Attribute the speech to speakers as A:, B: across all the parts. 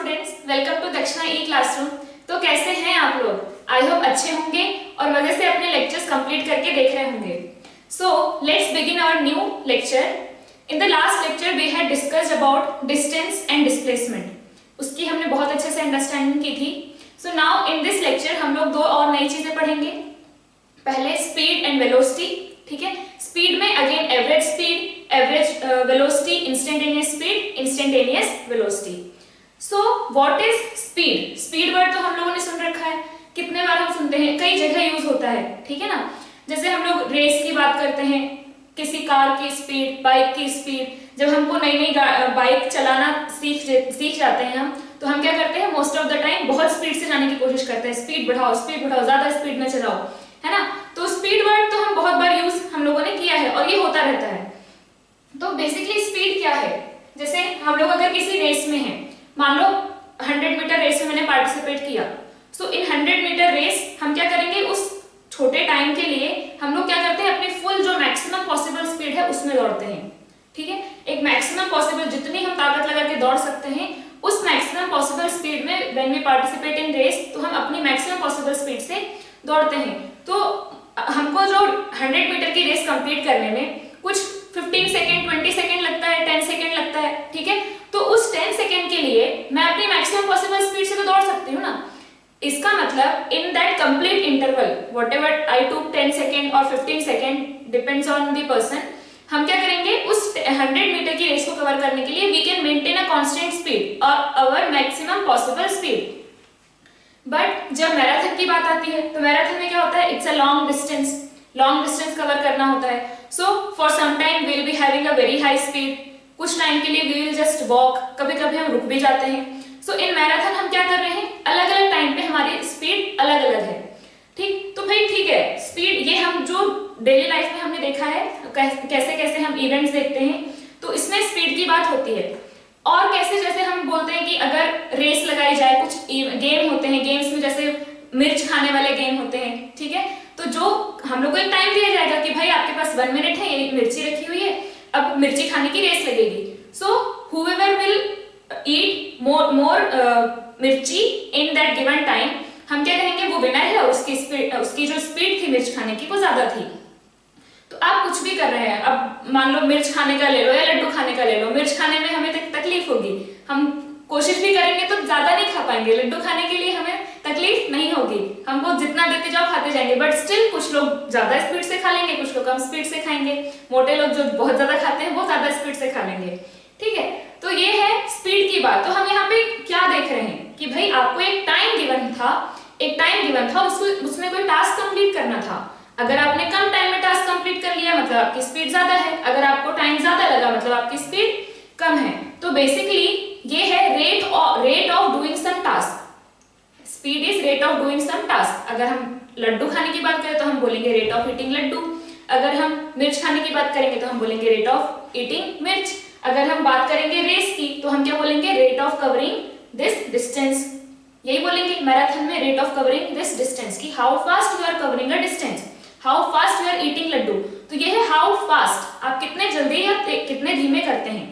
A: Students, welcome to दक्षिणा ई classroom. तो कैसे हैं आप लोग? आई होप अच्छे होंगे और मजे से अपने लेक्चर्स कंप्लीट करके देख रहे होंगे। So let's begin our new lecture. In the last lecture we had discussed about distance and displacement. उसकी हमने बहुत अच्छे से अंडरस्टैंडिंग की थी। So now in this lecture हम लोग दो और नई चीजें पढ़ेंगे। पहले स्पीड एंड वेलोसिटी, ठीक है। स्पीड में again average speed, average velocity, instantaneous speed, instantaneous velocity. So what is speed? Speed word तो हम लोगों ने सुन रखा है, कितने बार हम सुनते हैं, कई जगह यूज होता है, ठीक है ना। जैसे हम लोग रेस की बात करते हैं, किसी कार की स्पीड, बाइक की स्पीड। जब हमको नई नई बाइक चलाना सीख जाते हैं तो हम क्या करते हैं, मोस्ट ऑफ द टाइम बहुत स्पीड से जाने की कोशिश करते हैं। स्पीड बढ़ाओ, ज्यादा स्पीड में चलाओ, है ना। तो स्पीड वर्ड तो हम बहुत बार यूज हम लोगों ने किया है और ये होता रहता है। तो बेसिकली स्पीड क्या है? जैसे हम लोग अगर किसी रेस में हैं, मान लो 100 मीटर रेस में मैंने पार्टिसिपेट किया। सो इन 100 मीटर रेस हम क्या करेंगे, उस छोटे टाइम के लिए हम लोग क्या करते हैं, अपनी फुल जो मैक्सिमम पॉसिबल स्पीड है उसमें दौड़ते हैं, ठीक है। एक मैक्सिमम पॉसिबल, जितनी हम ताकत लगा के दौड़ सकते हैं उस मैक्सिमम पॉसिबल स्पीड में when we participate in race, तो हम अपनी मैक्सिमम पॉसिबल स्पीड से दौड़ते हैं। तो हमको जो 100 मीटर की रेस कंप्लीट करने में कुछ 15 सेकंड, 20 सेकंड लगता है, 10 सेकंड लगता है, ठीक है। तो उस 10 सेकंड के लिए मैं अपनी मैक्सिमम पॉसिबल स्पीड से तो दौड़ सकती हूँ ना। इसका मतलब in that complete interval, whatever I took 10 second और 15 second depends on the person, हम क्या करेंगे, उस 100 मीटर की रेस को कवर करने के लिए we can maintain a constant speed और our maximum possible speed. But जब मैराथन की बात आती है तो मैराथन में क्या होता है, it's a long distance cover करना होता है। So for some time we will be having a very high speed, कुछ टाइम के लिए वी विल जस्ट वॉक, कभी कभी हम रुक भी जाते हैं। सो इन मैराथन हम क्या कर रहे हैं, अलग अलग टाइम पे हमारी स्पीड अलग अलग है, ठीक। तो भाई ठीक है, स्पीड ये हम जो डेली लाइफ में हमने देखा है कैसे कैसे हम इवेंट्स देखते हैं, तो इसमें स्पीड की बात होती है। और कैसे, जैसे हम बोलते हैं कि अगर रेस लगाई जाए, कुछ गेम होते हैं, गेम्स में जैसे मिर्च खाने वाले गेम होते हैं, ठीक है। तो जो हम लोग को एक टाइम दिया जाएगा कि भाई आपके पास 1 मिनट है, ये मिर्ची रखी हुई है, अब मिर्ची खाने की रेस लगेगी। सो whoever will eat more मिर्ची in that given time, हम क्या कहेंगे, वो विनर है और उसकी जो स्पीड थी मिर्च खाने की वो ज्यादा थी। तो आप कुछ भी कर रहे हैं, अब मान लो मिर्च खाने का ले लो या लड्डू खाने का ले लो। मिर्च खाने में हमें तकलीफ होगी, हम कोशिश भी करेंगे तो ज्यादा नहीं खा पाएंगे। लड्डू खाने के लिए हमें तकलीफ नहीं होगी, हमको जितना देते जाओ खाते जाएंगे। बट स्टिल कुछ लोग ज्यादा स्पीड से खा लेंगे, कुछ लोग कम स्पीड से खाएंगे। मोटे लोग जो बहुत ज्यादा खाते हैं वो ज्यादा स्पीड से खा लेंगे, ठीक है। तो ये है स्पीड की बात। तो हम यहाँ पे क्या देख रहे हैं कि भाई आपको एक टाइम गिवन था, उसमें कोई टास्क कंप्लीट करना था। अगर आपने कम टाइम में टास्क कंप्लीट कर लिया मतलब आपकी स्पीड ज्यादा है, अगर आपको टाइम ज्यादा लगा मतलब आपकी स्पीड कम है। तो बेसिकली ये है rate of doing some task. Speed is rate of doing some task. अगर हम लड्डू खाने की बात करें तो हम बोलेंगे रेट ऑफ ईटिंग लड्डू। अगर हम मिर्च खाने की बात करेंगे तो हम बोलेंगे रेट ऑफ ईटिंग मिर्च। अगर हम बात करेंगे रेस की तो हम क्या बोलेंगे, rate of covering this distance. यही बोलेंगे मैराथन में, rate of covering this distance, की how fast you are covering a distance, how fast you are eating laddu. तो ये है हाउ फास्ट, आप कितने जल्दी या कितने धीमे करते हैं।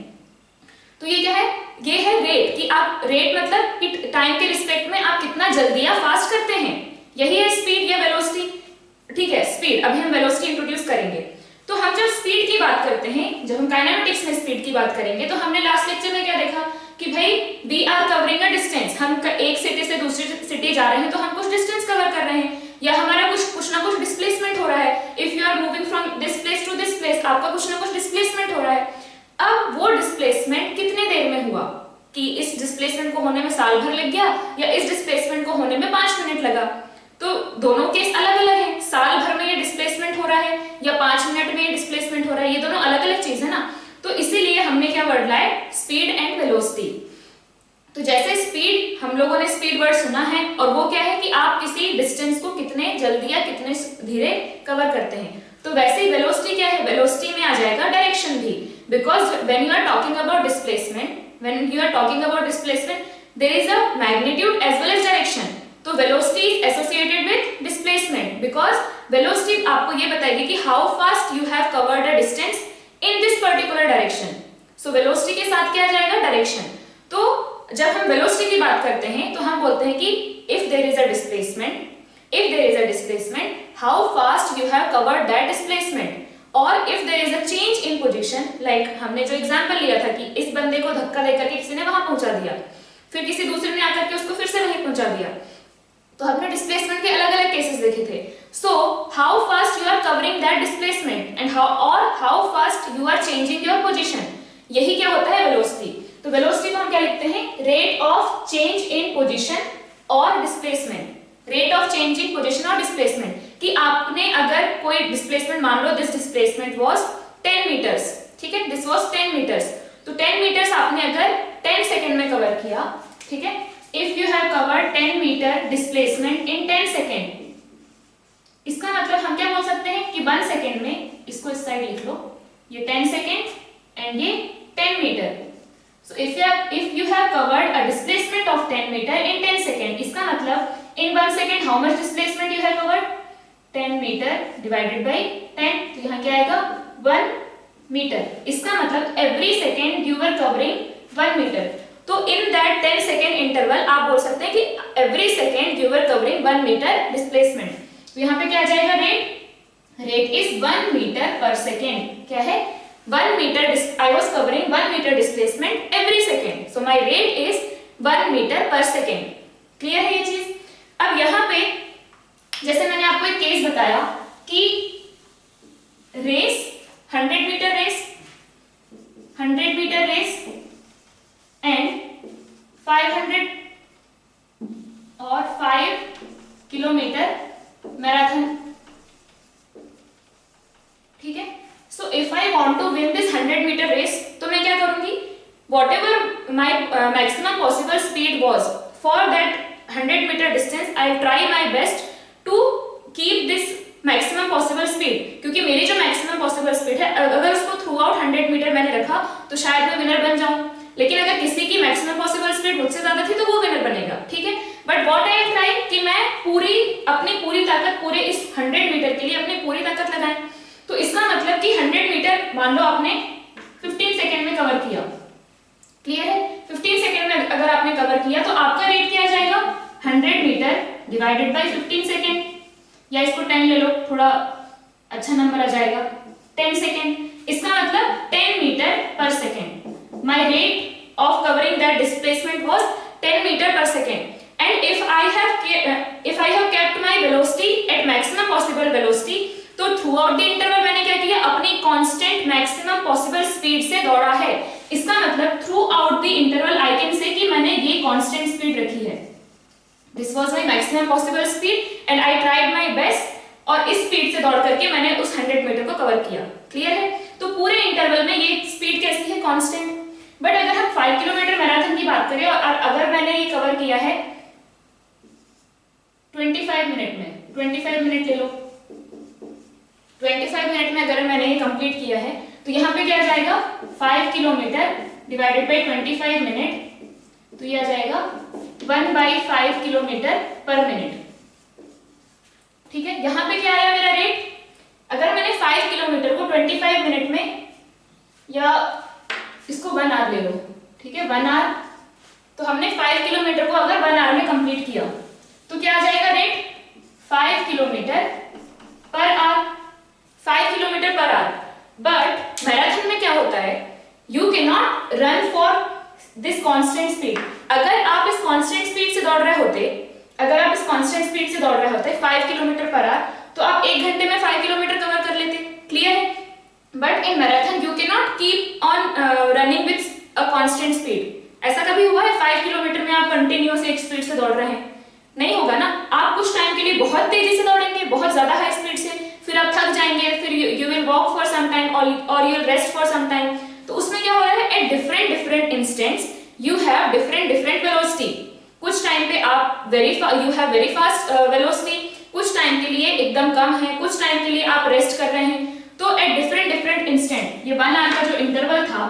A: तो ये क्या है, ये है रेट, कि आप रेट मतलब टाइम के रिस्पेक्ट में आप कितना जल्दी या फास्ट करते हैं। यही है स्पीड या वेलोसिटी, ठीक है। स्पीड, अभी हम वेलोसिटी इंट्रोड्यूस करेंगे। तो हम जब स्पीड की बात करते हैं, जब हम काइनेमेटिक्स में स्पीड की बात करेंगे, तो हमने लास्ट लेक्चर में क्या देखा कि भाई we are covering a distance. हम एक सिटी से दूसरी सिटी जा रहे हैं तो हम कुछ डिस्टेंस कवर कर रहे हैं, या हमारा कुछ ना कुछ डिस्प्लेसमेंट हो रहा है। If you are moving from this place to this place, आपका कुछ ना कुछ डिस्प्लेसमेंट हो रहा है। अब वो डिस्प्लेसमेंट कितने देर में हुआ, कि इस डिस्प्लेसमेंट को होने में साल भर लग गया या इस डिस्प्लेसमेंट को होने में 5 मिनट लगा। तो दोनों केस अलग अलग है। साल भर में ये डिस्प्लेसमेंट हो रहा है या 5 मिनट में ये डिस्प्लेसमेंट हो रहा है, ये दोनों अलग अलग चीज है ना। तो इसीलिए हमने क्या वर्ड लाया, स्पीड एंड वेलोसिटी। तो जैसे स्पीड, हम लोगों ने स्पीड वर्ड सुना है, और वो क्या है कि आप किसी डिस्टेंस को कितने जल्दी या कितने धीरे कवर करते हैं। तो वैसे ही वेलोसिटी क्या है, वेलोसिटी में आ जाएगा डायरेक्शन भी, because when you are talking about displacement there is a magnitude as well as direction. तो velocity is associated with displacement, because velocity आपको ये बताएगी कि how fast you have covered a distance in this particular direction. So velocity के साथ क्या आ जाएगा, डायरेक्शन। तो जब हम वेलोसिटी की बात करते हैं तो हम बोलते हैं कि if there is a displacement how fast you have covered that displacement, और if there is a change in position, like हमने जो एग्जांपल लिया था कि इस बंदे को धक्का देकर के किसी ने वहां पहुंचा दिया, फिर किसी दूसरे ने आकर के उसको फिर से वहीं पहुंचा दिया, तो हमने डिस्प्लेसमेंट के अलग अलग केसेस देखे थे। So how fast you are covering that displacement and how fast you are changing your position, यही क्या होता है वेलोसिटी। तो वेलोसिटी को हम क्या लिखते हैं, rate of change in position और displacement, rate of change in position और डिस्प्लेसमेंट, कि आपने अगर कोई डिस्प्लेसमेंट, मान लो दिस डिस्प्लेसमेंट वाज 10 मीटर्स, ठीक है, दिस वाज 10 मीटर्स, तो 10 मीटर्स आपने अगर 10 सेकंड में कवर किया, ठीक है, if you have covered 10 metre displacement in 10 second, इसका मतलब हम क्या बोल सकते हैं कि 1 सेकंड में, इसको इस साइड लिख लो, ये 10 सेकंड एंड ये 10 metre. So if you have covered a displacement of 10 meter in 10 second, इसका मतलब in 1 second how much displacement you have covered, 10 meter divided by 10, तो यहाँ क्या आएगा 1 meter, इसका मतलब every second you were covering 1 meter, तो in that 10 second interval आप बोल सकते हैं कि every second you were covering 1 meter displacement, तो यहाँ पे क्या आ जाएगा rate is 1 meter per second, क्या है 1 meter, I was covering 1 meter displacement every second, so my rate is 1 meter per second, clear है ये चीज। अब यहाँ पे जैसे मैंने आपको एक केस बताया कि रेस 100 मीटर रेस एंड 500 और 5 किलोमीटर मैराथन, ठीक है। So if I want to win this 100 meter race, तो मैं क्या करूंगी, whatever my maximum possible speed was for that 100 meter distance, I'll try my best to keep this maximum possible speed, क्योंकि मेरी जो maximum possible speed है, अगर उसको throughout 100 meter मैंने रखा तो शायद मैं विनर बन जाऊं, लेकिन अगर किसी की maximum possible speed मुझसे ज्यादा थी तो वो विनर बनेगा, ठीक है। But what I try कि मैं अपनी पूरी ताकत पूरे इस 100 मीटर के लिए अपनी पूरी ताकत लगाएं, तो इसका मतलब कि 100 मीटर मान लो आपने 15 सेकंड में कवर किया, क्लियर है, 15 सेकंड में अगर आपने कवर किया तो आपका रेट क्या आ जाएगा, 100 मीटर डिवाइडेड बाय 15 सेकंड, या इसको 10 ले लो, थोड़ा अच्छा नंबर आ जाएगा, 10 सेकंड, इसका मतलब 10 metre per second, my rate of covering that displacement was 10 metre per second, and if I have kept my velocity at maximum possible velocity, तो थ्रू आउट द इंटरवल मैंने क्या किया, अपनी कांस्टेंट मैक्सिमम पॉसिबल स्पीड से दौड़ा है, इसका मतलब through out the interval I can say कि मैंने ये कांस्टेंट स्पीड रखी है, this was my maximum possible speed and I tried my best, और इस स्पीड से दौड़ करके मैंने उस 100 मीटर को कवर किया, क्लियर है। तो पूरे इंटरवल में ये स्पीड कैसी है, कांस्टेंट। बट अगर हम 5 किलोमीटर मैराथन की बात करें और अगर मैंने ये कवर किया है 25 मिनट में, 25 मिनट ले लो, 25 मिनट में अगर मैंने ये कंप्लीट किया है, तो यहाँ पे क्या आ जाएगा, 5 किलोमीटर डिवाइडेड बाय 25 मिनट, तो ये आ जाएगा 1/5 किलोमीटर पर मिनट, ठीक है। यहाँ पे क्या आया मेरा रेट, अगर मैंने 5 किलोमीटर को 25 मिनट में, या इसको 1 आवर ले लो, ठीक है, 1 आवर, तो हमने 5 किलोमीटर को अगर 1 आवर में कंप्लीट किया तो क्या आ जाएगा rate, 5 kilometre per hour, 5 kilometre per hour. But marathon में क्या होता है, you can not run for this constant speed, अगर आप इस कांस्टेंट स्पीड से दौड़ रहे होते, 5 किलोमीटर पर आवर, तो आप 1 घंटे में 5 किलोमीटर कवर कर लेते, क्लियर है। But in marathon you can not keep on running with a constant speed, ऐसा कभी हुआ है 5 किलोमीटर में आप कंटिन्यूअस एक स्पीड से दौड़ रहे हैं, नहीं होगा ना। आप कुछ टाइम के लिए बहुत तेजी से दौड़ेंगे, बहुत ज्यादा हाई स्पीड से, फिर आप थक जाएंगे, फिर you will walk for some time और you will rest for some time. तो उसमें क्या हो रहा है, at different instants you have different velocity, कुछ टाइम पे आप you have very fast velocity, कुछ टाइम के लिए एकदम कम है, कुछ टाइम के लिए आप रेस्ट कर रहे हैं। तो एट डिफरेंट इंस्टेंट, ये 1 आवर का जो इंटरवल था,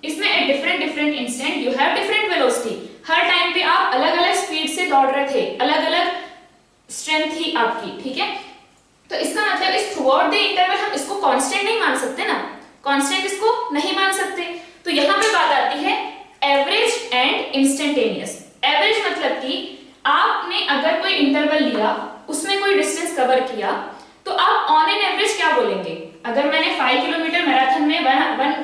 A: इसमें eight different instant you have different velocity, her time पे आप अलग अलग स्पीड से दौड़ रहे थे, अलग अलग स्ट्रेंथ थी आपकी, ठीक है। तो इसका मतलब इस थ्रू आउट द इंटरवल हम इसको कांस्टेंट नहीं मान सकते ना, कांस्टेंट इसको नहीं मान सकते। तो यहाँ पे बात आती है एवरेज एंड इंस्टेंटेनियस। एवरेज मतलब कि आपने अगर कोई इंटरवल लिया, उसमें कोई डिस्टेंस कवर किया, तो आप ऑन एन एवरेज क्या बोलेंगे? अगर मैंने 5 किलोमीटर मैराथन में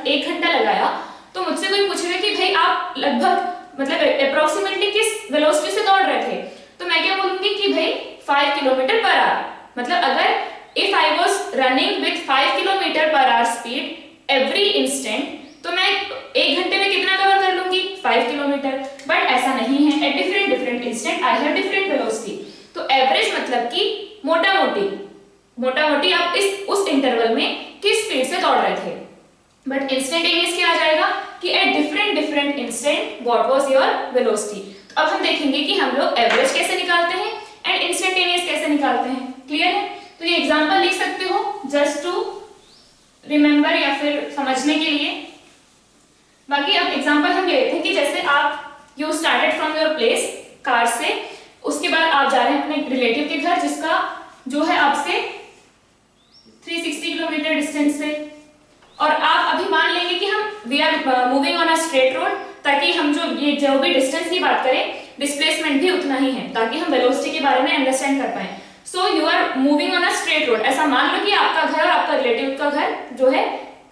A: 1 घंटा लगाया, तो मुझसे कोई पूछेगा कि भाई आप लगभग मतलब अप्रोक्सीमेटली किस वेलोसिटी से दौड़ रहे थे, तो मैं क्या बोलूंगी कि भाई 5 किलोमीटर पर आवर। मतलब अगर if I was running with 5 kilometre per hour speed every instant, तो मैं 1 घंटे में कितना कवर कर लूंगी? 5 किलोमीटर। बट ऐसा नहीं है, at different instant I have different velocity. तो एवरेज मतलब कि मोटा मोटी आप उस इंटरवल में किस स्पीड से दौड़ रहे थे। बट इंस्टेंटेनियस क्या आ जाएगा कि at different instant what was your velocity. तो अब हम देखेंगे कि हम लोग एवरेज कैसे निकालते हैं एंड इंस्टेंटेनियस कैसे निकालते हैं। क्लियर है? तो ये एग्जांपल लिख सकते हो जस्ट टू रिमेंबर या फिर समझने के लिए। बाकी अब एग्जांपल हम लेते हैं कि जैसे आप you started from your place car से, उसके बाद आप जा रहे हैं अपने रिलेटिव के घर जिसका जो है आपसे 360 किलोमीटर डिस्टेंस से, और आप अभी मान लेंगे कि हम we are moving on a straight road, ताकि हम जो भी डिस्टेंस की बात करें, डिस्प्लेसमेंट भी उतना ही है, ताकि हम वेलोसिटी के बारे में अंडरस्टैंड कर पाए। So you are moving on a straight road. ऐसा मान लो कि आपका घर और आपका रिलेटिव का घर जो है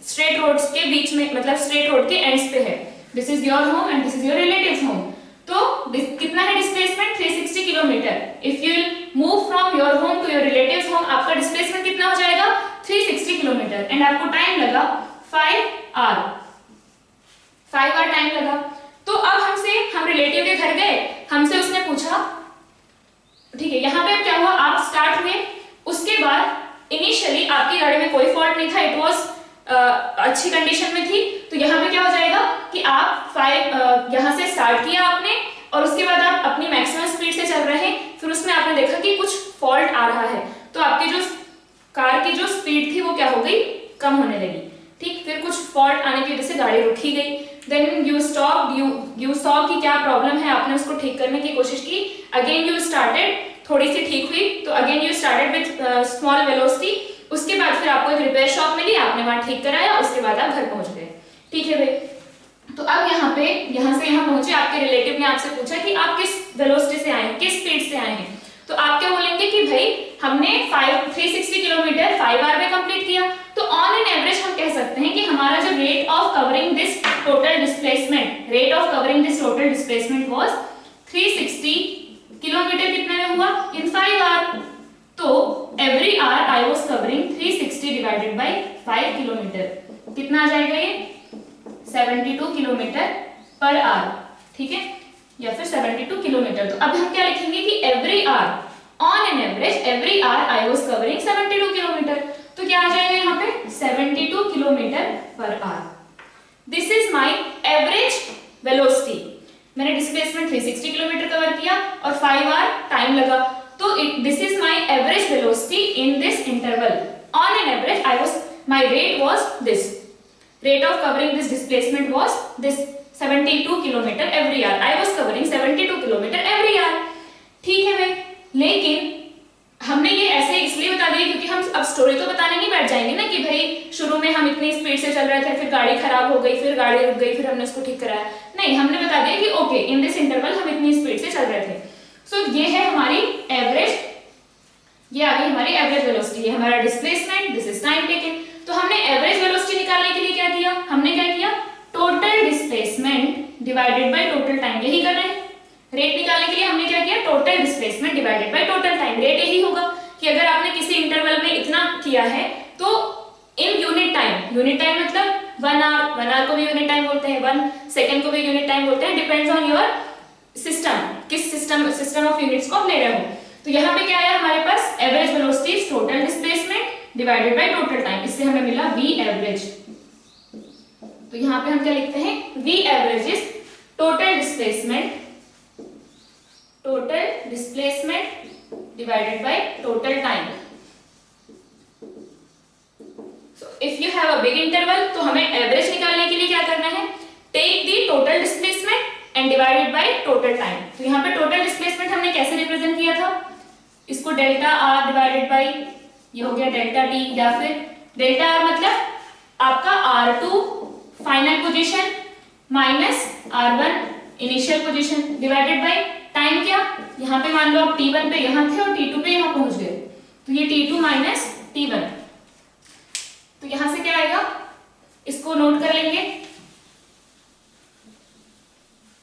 A: स्ट्रेट रोड्स के बीच में, मतलब स्ट्रेट रोड के एंड्स पे है। This is your home and this is your relatives home. तो कितना है displacement? 360 kilometre. If you move from your home to your relatives home, आपका डिस्प्लेसमेंट कितना हो जाएगा? 360 किलोमीटर। एंड आपको टाइम लगा 5 आवर। 5 आवर टाइम लगा। तो अब हम रिलेटिव के घर गए, हमसे उसने पूछा, ठीक है, यहाँ पे क्या हुआ, आप स्टार्ट हुए, उसके बाद इनिशियली आपकी गाड़ी में कोई फॉल्ट नहीं था, इट वाज अच्छी कंडीशन में थी। तो यहाँ पे क्या हो जाएगा कि आप यहाँ से स्टार्ट किया आपने, और उसके बाद आप अपनी मैक्सिमम स्पीड से चल रहे हैं, फिर उसमें आपने देखा कि कुछ फॉल्ट आ रहा है, तो आपकी जो कार की जो स्पीड थी वो क्या हो गई? कम होने लगी। ठीक, फिर कुछ फॉल्ट आने की वजह से गाड़ी रुकी गई। Then you stop, you saw कि क्या प्रॉब्लम है, आपने उसको ठीक करने की कोशिश की। अगेन यू स्टार्टेड, थोड़ी सी ठीक हुई, तो again you started with small velocity. उसके बाद फिर आपको एक रिपेयर शॉप मिली, आपने वहां ठीक कराया, उसके बाद आप घर पहुंच गए। ठीक है भाई। तो अब यहाँ से यहाँ पहुंचे, आपके रिलेटिव ने आपसे पूछा कि आप किस वेलोसिटी से आए हैं, किस स्पीड से आए हैं। तो आप क्या बोलेंगे कि भाई हमने 360 किलोमीटर 5 आवर में कंप्लीट किया। तो ऑन एन एवरेज हम कह सकते हैं कि हमारा जो rate of covering this total displacement was 360 kilometre. कितने में हुआ? इन 5 आवर। तो every hour I was covering 360 divided by 5 kilometre. कितना आ जाएगा ये? 72 किलोमीटर पर आवर। ठीक है, या फिर 72 किलोमीटर। तो अब हम क्या लिखेंगे कि every hour, on an average every hour I was covering 72 kilometre. तो क्या आ जाएगा यहाँ पे? 72 kilometre per hour. This is my average velocity. मैंने डिस्प्लेसमेंट 360 किलोमीटर कवर किया और 5 आवर टाइम लगा। तो this is my average velocity in this interval. On an average my rate was this. Rate of covering this displacement was this 72 kilometer every hour. I was covering 72 kilometer every hour. ठीक है भाई, लेकिन हमने ये ऐसे इसलिए बता दिया क्योंकि हम अब स्टोरी तो बताने नहीं बैठ जाएंगे ना कि भाई शुरू में हम इतनी स्पीड से चल रहे थे, फिर गाड़ी खराब हो गई, फिर गाड़ी रुक गई, फिर हमने उसको ठीक कराया। नहीं, हमने बता दिया कि ओके इन दिस इंटरवल हम इतनी स्पीड से चल रहे थे। सो ये है हमारी एवरेज, ये आ गई हमारी एवरेज वेलोसिटी, ये हमारा displacement, this is time taken. तो हमने एवरेज वेलोसिटी निकालने के लिए क्या किया? हमने क्या किया? Total displacement divided by total time, यही कर रहे हैं। रेट निकालने के लिए हमने क्या किया? Total displacement divided by total time. Rate यही होगा कि अगर आपने किसी इंटरवल में इतना किया है तो in unit time, unit time मतलब 1 आवर को भी यूनिट टाइम बोलते हैं, 1 सेकंड को भी यूनिट टाइम बोलते हैं, डिपेंड्स ऑन योर सिस्टम, किस सिस्टम ऑफ यूनिट्स को आप ले रहे हो। तो यहाँ पे क्या आया हमारे पास? Average velocity is total displacement divided by total time, इससे हमें मिला v एवरेज। तो यहाँ पे हम क्या लिखते हैं? v average is total displacement divided by total time. So if you have a big interval, तो हमें एवरेज निकालने के लिए क्या करना है? Take the total displacement and divided by total time. तो यहाँ पे टोटल डिस्प्लेसमेंट हमने कैसे रिप्रेजेंट किया था? इसको डेल्टा आर डिवाइडेड बाय, ये हो गया डेल्टा टी, या फिर डेल्टा आर मतलब आपका R2 final position minus R1 initial position divided by time क्या, यहाँ पे मान लो आप t1 पे यहाँ थे और t2 पे यहाँ पहुंच गए, तो ये t2 माइनस t1, तो यहाँ से क्या आएगा, इसको नोट कर लेंगे,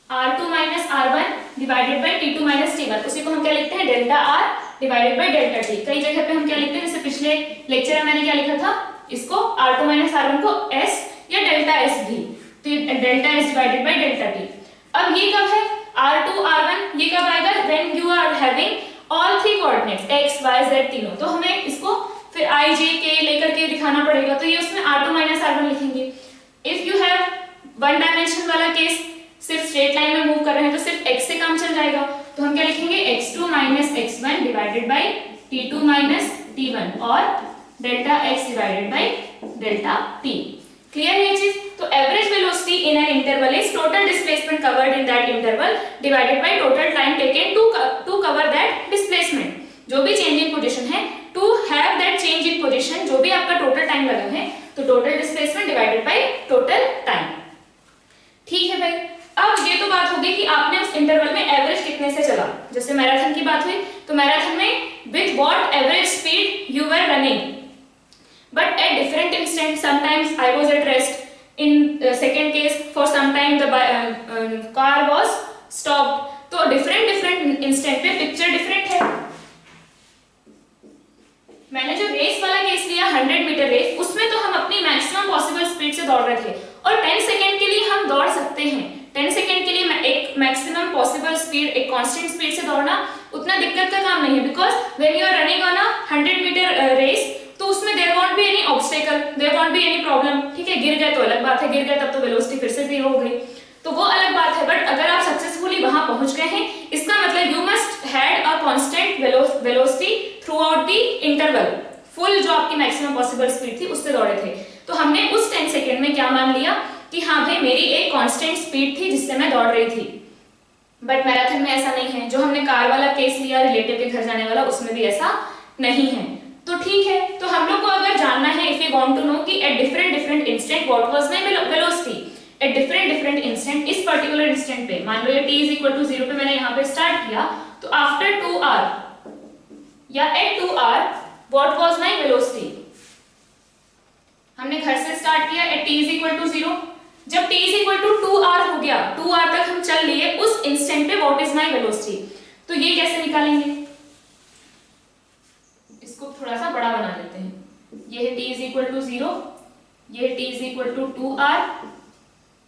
A: r2 minus r1 divided by t2 minus t1, उसी को हम क्या लिखते हैं delta r divided by delta t। कई जगह पे हम क्या लिखते हैं, जैसे पिछले लेक्चर में मैंने क्या लिखा था, इसको r2 माइनस r1 को s या डेल्टा s भी, तो delta s divided by delta t। अब ये कब है, r2 r1 ये कब आएगा, when you are having all three coordinates x y z तीनों, तो हमें इसको फिर i j k लेकर के दिखाना पड़ेगा, तो ये उसमें r2 माइनस r1 लिखेंगे। If you have one dimension वाला केस, सिर्फ स्ट्रेट लाइन में मूव कर रहे हैं तो सिर्फ x से काम चल जाएगा, तो हम क्या लिखेंगे x2 minus x1 divided by t2 minus t1 और delta x divided by delta t। Clear है ये चीज? तो average velocity in an interval is total displacement covered in that interval divided by total time taken to cover that displacement. जो भी change in position है, to have that change in position, जो भी आपका टोटल टाइम लगा है, तो total displacement divided by total time. ठीक है भाई, अब ये तो बात होगी कि आपने उस इंटरवल में एवरेज कितने से चला। जैसे मैराथन की बात हुई, तो मैराथन में with what average speed you were running, but at different instant, sometimes I was at rest, in second case for some time the car was stopped, तो डिफरेंट इंस्टेंट पे पिक्चर डिफरेंट है। मैंने जो race वाला case लिया 100 metre race, उसमें तो हम अपनी मैक्सिमम पॉसिबल स्पीड से दौड़ रहे थे, और 10 सेकंड के लिए हम दौड़ सकते हैं। 10 सेकंड के लिए एक मैक्सिमम पॉसिबल स्पीड, एक कांस्टेंट स्पीड से दौड़ना उतना दिक्कत का काम नहीं है, because when you are running on a 100 metre race, तो उसमें there won't be any obstacle, there won't be any problem. ठीक है, गिर गए तो अलग बात है, गिर गए तब तो वेलोसिटी फिर से जीरो हो गई, तो वो अलग बात है। बट अगर आप सक्सेसफुली वहां पहुंच गए हैं, इसका मतलब you must had a constant velocity through out the interval, full जो आपकी मैक्सिमम पॉसिबल स्पीड थी उससे दौड़े थे। तो हमने उस 10 सेकंड में क्या मान लिया कि हाँ भाई मेरी एक कांस्टेंट स्पीड थी जिससे मैं दौड़ रही थी। बट मैराथन में ऐसा नहीं है, जो हमने कार वाला केस लिया रिलेटिव के घर जाने वाला, उसमें भी ऐसा नहीं है। तो ठीक है, तो हम लोग को अगर जानना है, if you want to know कि at different instant what was my velocity at different instant, इस पर्टिकुलर इंस्टेंट पे मान लो ये t इज इक्वल टू 0 पे मैंने यहाँ पे स्टार्ट किया, तो आफ्टर 2 आवर या at 2 hour what was my velocity, हमने घर से स्टार्ट किया at t is equal to 0, जब t is equal to 2 hour हो गया, 2 आवर तक हम चल लिए, उस इंस्टेंट पे व्हाट इज माय वेलोसिटी, तो ये कैसे निकालेंगे, इसको थोड़ा सा बड़ा बना लेते हैं, ये है t इज इक्वल टू 0, ये t is equal to 2 hour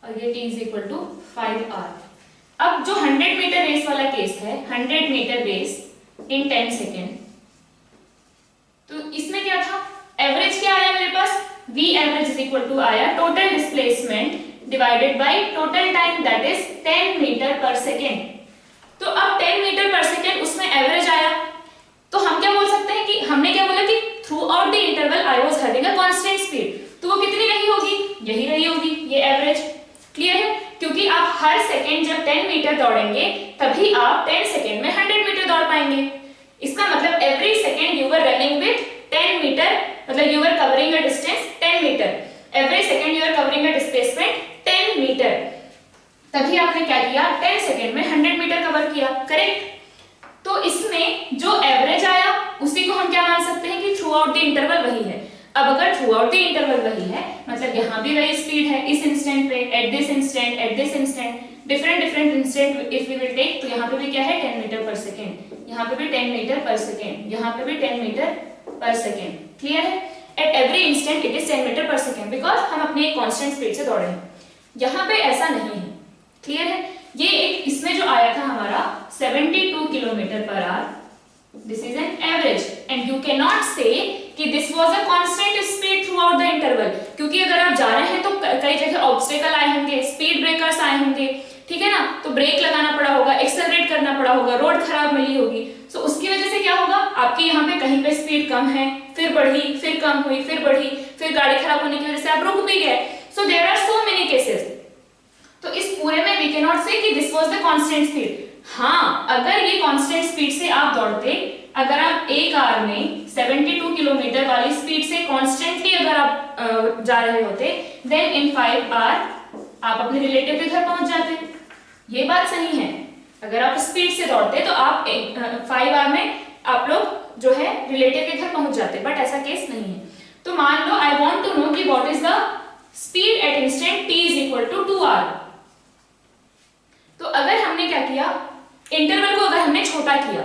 A: और ये t is equal to 5 hour. अब जो 100 मीटर रेस वाला केस है, 100 मीटर रेस इन 10 सेकेंड, तो इसमें क्या था, एवरेज क्या आया मेरे पास, v average is equal to आया total displacement divided by total time, that is 10 metre per second. तो अब 10 मीटर पर सेकेंड उसमें एवरेज आया, तो हम क्या बोल सकते हैं कि हमने क्या बोला कि throughout the interval I was having a constant speed, तो वो कितनी रही होगी, यही रही होगी, ये एवरेज। क्लियर है, क्योंकि आप हर सेकेंड जब 10 मीटर दौड़ेंगे तभी आप 10 सेकेंड में 100 मीटर दौड़ पाएंगे। इसका मतलब every second you were running with 10 metre, मतलब you were covering a distance 10 metre, every second you are covering a displacement 10 metre, तभी आपने क्या किया, 10 सेकेंड में 100 मीटर कवर किया, करेक्ट। तो इसमें जो एवरेज आया उसी को हम क्या मान सकते हैं कि थ्रू आउट द इंटरवल वही है। अब अगर थ्रू आउट द इंटरवल वही है, मतलब यहाँ भी वही स्पीड है, इस इंस्टेंट पे, at this instant, at this instant, different instant if we will take, तो यहाँ पे भी क्या है 10 मीटर पर सेकेंड, यहाँ पे भी 10 मीटर पर सेकेंड, यहाँ पे भी 10 मीटर पर सेकेंड। क्लियर है, at every instant it is 10 metre per second, because हम अपनी एक कांस्टेंट स्पीड से दौड़े हैं। यहाँ पे ऐसा नहीं है। क्लियर है, ये एक इसमें जो आया था हमारा 72 kilometre per hour, this is an average, and you can not say कि this was a constant speed through out the interval, क्योंकि अगर आप जा रहे हैं तो कई जगह ऑब्स्टेकल आए होंगे, स्पीड ब्रेकर्स आए होंगे, ठीक है ना, तो ब्रेक लगाना पड़ा होगा, एक्सेलरेट करना पड़ा होगा, रोड खराब मिली होगी, सो उसकी वजह से क्या होगा, आपकी यहाँ पे कहीं पे स्पीड कम है, फिर बढ़ी, फिर कम हुई, फिर बढ़ी, फिर गाड़ी खराब होने की वजह से आप रुक भी गए। So there are so many cases. तो इस पूरे में वी कैन नॉट से कि this was the constant speed. हाँ, अगर ये कांस्टेंट स्पीड से आप दौड़ते, अगर आप एक आवर में 72 किलोमीटर वाली स्पीड से कॉन्स्टेंटली अगर आप जा रहे होते, देन इन 5 आवर आप अपने रिलेटिव के घर पहुंच जाते, ये बात सही है, अगर आप स्पीड से दौड़ते तो आप 5 आवर में आप लोग जो है रिलेटिव के घर पहुंच जाते, बट ऐसा केस नहीं है। तो मान लो आई वांट टू नो कि what is the speed at instant t is equal to 2 hour. तो अगर हमने क्या किया, इंटरवल को अगर हमने छोटा किया,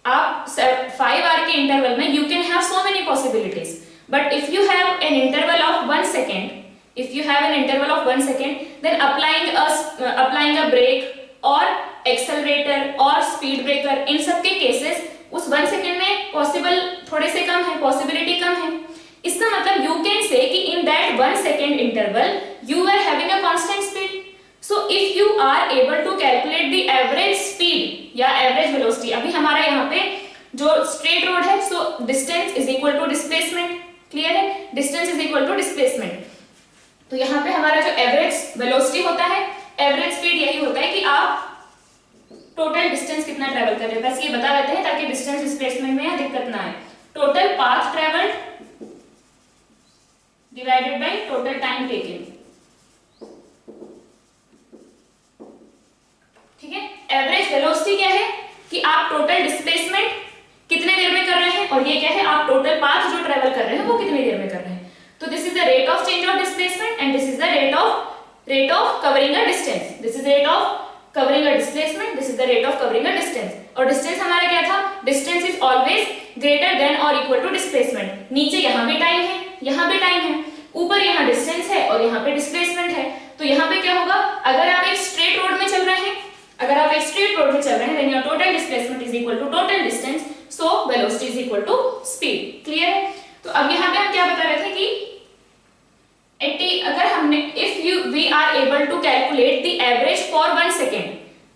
A: आप 5 आवर के इंटरवल में you can have so many possibilities, but if you have an interval of 1 second, if you have an interval of 1 second, then applying a brake or accelerator or speed breaker, इन सब के cases उस 1 second में possible थोड़े से कम है, possibility कम है। इसका मतलब you can say कि in that 1 second interval you are having a constant speed. So if you are able to calculate the average speed या average velocity, अभी हमारा यहाँ पे जो straight road है, so distance is equal to displacement, clear है, distance is equal to displacement। तो यहाँ पे हमारा जो एवरेज वेलोसिटी होता है, एवरेज स्पीड यही होता है कि आप टोटल डिस्टेंस कितना ट्रेवल कर रहे हैं, बस ये बता देते हैं ताकि डिस्टेंस डिस्प्लेसमेंट में यहाँ दिक्कत ना आए। Total path travelled divided by total time taken, ठीक है। एवरेज वेलोसिटी क्या है कि आप टोटल डिस्प्लेसमेंट कितने देर में कर रहे हैं, और ये क्या है आप टोटल पाथ जो ट्रेवल कर रहे हैं वो कितनी देर में कर रहे हैं। तो this is the rate of change of displacement and this is the rate of covering a distance. This is rate of covering a displacement, this is the rate of covering a distance. और distance हमारा क्या था, distance is always greater than or equal to displacement। नीचे यहाँ भी time है, यहाँ भी टाइम है, ऊपर यहाँ distance है और यहाँ पे displacement है। तो यहाँ पे क्या होगा, अगर आप एक straight road में चल रहे हैं, अगर आप एक straight road में चल रहे हैं, then your total displacement is equal to total distance, so velocity is equal to speed। Clear है। तो अब यहाँ पे हम क्या बता रहे थे कि अगर हमने we are able to calculate the average for 1 second,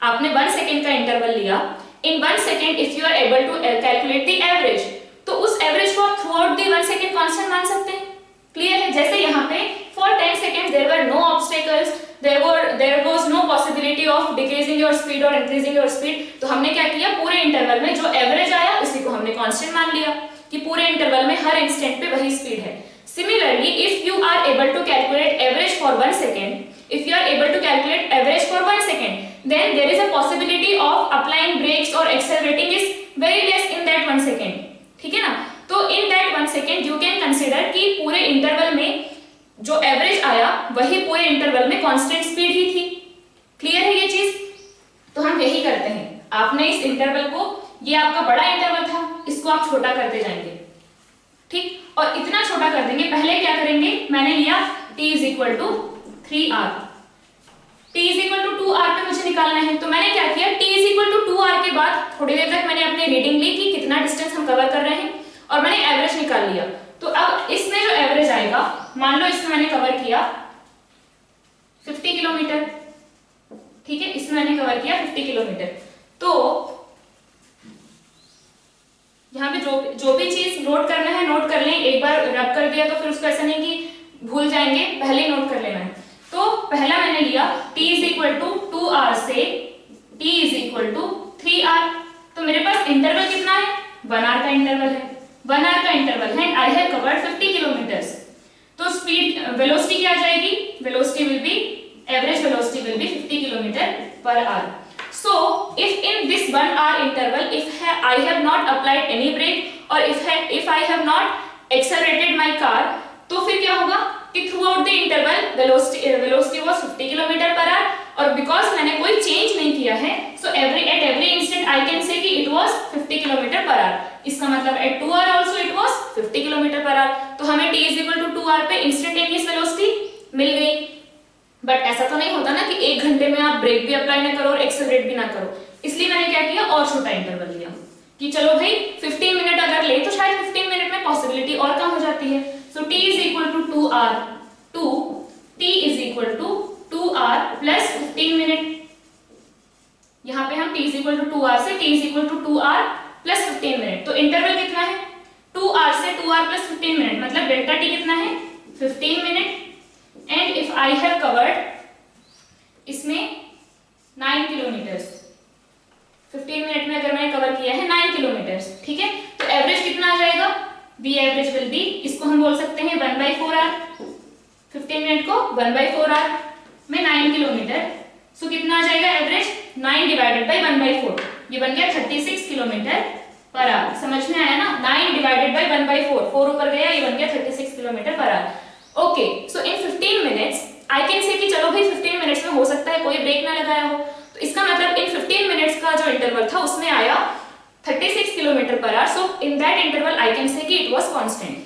A: आपने 1 सेकेंड का इंटरवल लिया, in 1 second if you are able to calculate the average, तो उस एवरेज को आप through out the 1 second constant मान सकते हैं। क्लियर है। जैसे यहाँ पे for 10 seconds there were no obstacles, there was no possibility of decreasing your speed or increasing your speed, तो हमने क्या किया, पूरे इंटरवल में जो एवरेज आया उसी को हमने कांस्टेंट मान लिया कि पूरे इंटरवल में हर इंस्टेंट पे वही स्पीड है। Similarly, if you are able to calculate average for 1 second, if you are able to calculate average for 1 second, then there is a possibility of applying brakes or accelerating is very less in that 1 second, ठीक है ना। तो in that 1 second you can consider कि पूरे interval में जो average आया वही पूरे इंटरवल में कांस्टेंट स्पीड ही थी। क्लियर है ये चीज। तो हम यही करते हैं, आपने इस इंटरवल को, ये आपका बड़ा इंटरवल था, इसको आप छोटा करते जाएंगे, ठीक, और इतना छोटा कर देंगे। पहले क्या करेंगे, मैंने लिया t is equal to 3r, t is equal to 2r पे मुझे निकालना है। तो मैंने क्या किया, t is equal to 2r के बाद थोड़ी देर तक मैंने अपनी रीडिंग ली कि कितना डिस्टेंस हम कवर कर रहे हैं, और मैंने एवरेज निकाल लिया। तो अब इसमें जो एवरेज आएगा, मान लो इसमें मैंने कवर किया 50 किलोमीटर, ठीक है, इसमें मैंने कवर किया 50 किलोमीटर। तो यहाँ पे जो भी चीज नोट करना है नोट कर लें, एक बार रब कर दिया तो फिर उसको ऐसा नहीं कि भूल जाएंगे, पहले ही नोट कर लेना है। तो पहला मैंने लिया t is equal to 2r से t is equal to 3r। तो मेरे पास इंटरवल कितना है, 1 आवर का इंटरवल है, 1 आवर का इंटरवल है, आई हैव कवर्ड 50 किलोमीटर्स। तो स्पीड वेलोसिटी क्या आ जाएगी, velocity will be, average velocity will be 50 kilometre per hour. So if in this 1 hour interval, if I have not applied any brake or if I have not accelerated my car, तो फिर क्या होगा कि throughout the interval velocity was 50 kilometre per hour, और because मैंने कोई change नहीं किया है, so at every instant I can say कि it was 50 kilometre per hour. इसका मतलब at 2 hour also it was 50 kilometre per hour. तो हमें t is equal to 2 hour पे इंस्टेंटेनियस वेलोसिटी मिल गई। बट ऐसा तो नहीं होता ना कि 1 घंटे में आप ब्रेक भी अप्लाई ना करो और एक्सेलरेट भी ना करो, इसलिए मैंने क्या किया, और छोटा इंटरवल लिया कि चलो भाई 15 मिनट अगर ले तो शायद 15 मिनट में पॉसिबिलिटी और कम हो जाती है। So t is equal to 2r to t is equal to 2r plus 15 minute. यहाँ पे हम t is equal to 2r से t is equal to 2r plus 15 minute. तो इंटरवल कितना है, 2r से 2r प्लस 15 मिनट, मतलब delta t कितना है, 15 minute. And if I have covered इसमें 9 किलोमीटर्स, 15 मिनट में अगर मैंने कवर किया है 9 किलोमीटर्स, ठीक है। तो एवरेज कितना आ जाएगा, बी एवरेज विल बी, इसको हम बोल सकते हैं 1/4 आवर, 15 मिनट को 1/4 आवर में 9 किलोमीटर, सो कितना आ जाएगा एवरेज 9 डिवाइडेड बाई 1/4, ये बन गया 36 किलोमीटर पर आवर। समझ में आया ना, 9 डिवाइडेड बाई 1/4, 4 ऊपर गया, ये बन गया 36 kilometre per hour. Okay, so in 15 minutes I can say कि चलो भाई 15 मिनट्स में हो सकता है कोई ब्रेक ना लगाया हो, तो इसका मतलब इन 15 मिनट्स का जो इंटरवल था उसमें आया 36 kilometre per hour. So in that interval I can say कि इट वाज कांस्टेंट।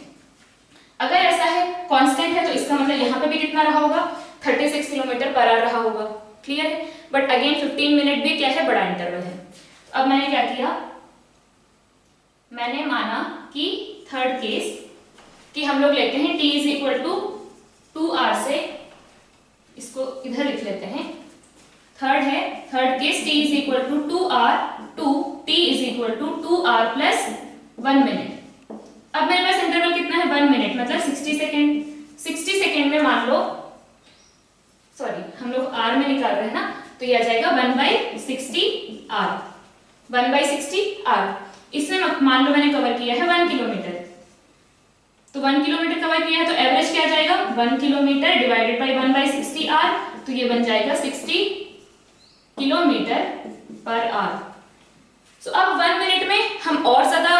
A: अगर ऐसा है कांस्टेंट है तो इसका मतलब यहाँ पे भी कितना रहा होगा, 36 किलोमीटर पर आवर रहा होगा। क्लियर है, बट अगेन 15 मिनट भी क्या है, बड़ा इंटरवल है। अब मैंने क्या किया, मैंने माना कि थर्ड केस कि हम लोग लेते हैं t is equal to 2r से, इसको इधर लिख लेते हैं, थर्ड है, third case t is equal to 2r to t is equal to 2r plus 1 minute. अब मेरे पास इंटरवल कितना है, 1 मिनट, मतलब 60 सेकेंड। 60 सेकेंड में मान लो, सॉरी हम लोग r में निकाल रहे हैं ना, तो ये आ जाएगा 1/60r, 1/60r। इसमें मान लो मैंने कवर किया है 1 किलोमीटर, तो 1 किलोमीटर कवर किया है तो एवरेज क्या जाएगा, 1 किलोमीटर डिवाइडेड बाई 1/60r, तो ये बन जाएगा 60 किलोमीटर पर आवर। सो अब 1 मिनट में हम और ज्यादा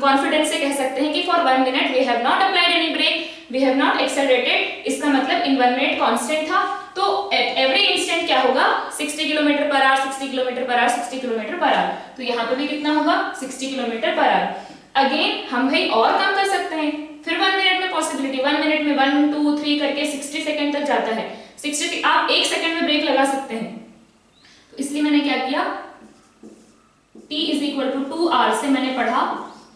A: कॉन्फिडेंस से कह सकते हैं कि for 1 minute we have not applied any brake, we have not accelerated. इसका मतलब इन 1 मिनट कांस्टेंट था, तो एट एवरी इंस्टेंट क्या होगा, 60 kilometre per hour, 60 kilometre per hour, 60 kilometre per hour. तो यहाँ पे भी कितना होगा, 60 किलोमीटर पर आवर। अगेन हम भाई और कम कर सकते हैं, फिर 1 मिनट में पॉसिबिलिटी, 1 मिनट में 1 2 3 करके 60 सेकंड तक जाता है। 60 आप 1 सेकंड में ब्रेक लगा सकते हैं, तो इसलिए मैंने क्या किया, t is equal to 2r से मैंने पढ़ा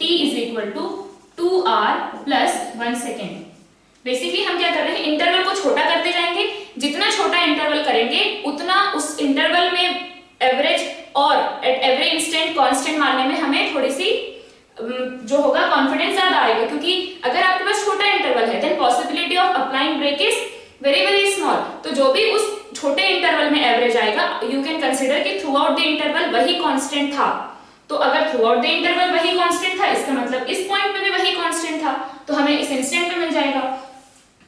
A: t is equal to 2r plus 1 second. Basically हम क्या कर रहे हैं, इंटरवल को छोटा करते जाएंगे, जितना छोटा इंटरवल करेंगे उतना उस इंटरवल में एवरेज और एट एवरी इंस्टेंट कांस्टेंट मानने में हमें थोड़ी सी जो होगा कॉन्फिडेंस ज्यादा आएगा, क्योंकि अगर आपके पास छोटा इंटरवल है then possibility of applying brake is very very small. तो जो भी उस छोटे इंटरवल में एवरेज आएगा, यू कैन कंसीडर कि थ्रू आउट द इंटरवल वही कांस्टेंट था। तो अगर थ्रू आउट द इंटरवल वही कांस्टेंट था, इसका मतलब इस पॉइंट पे भी वही कांस्टेंट था, तो हमें इस इंस्टेंट में मिल जाएगा।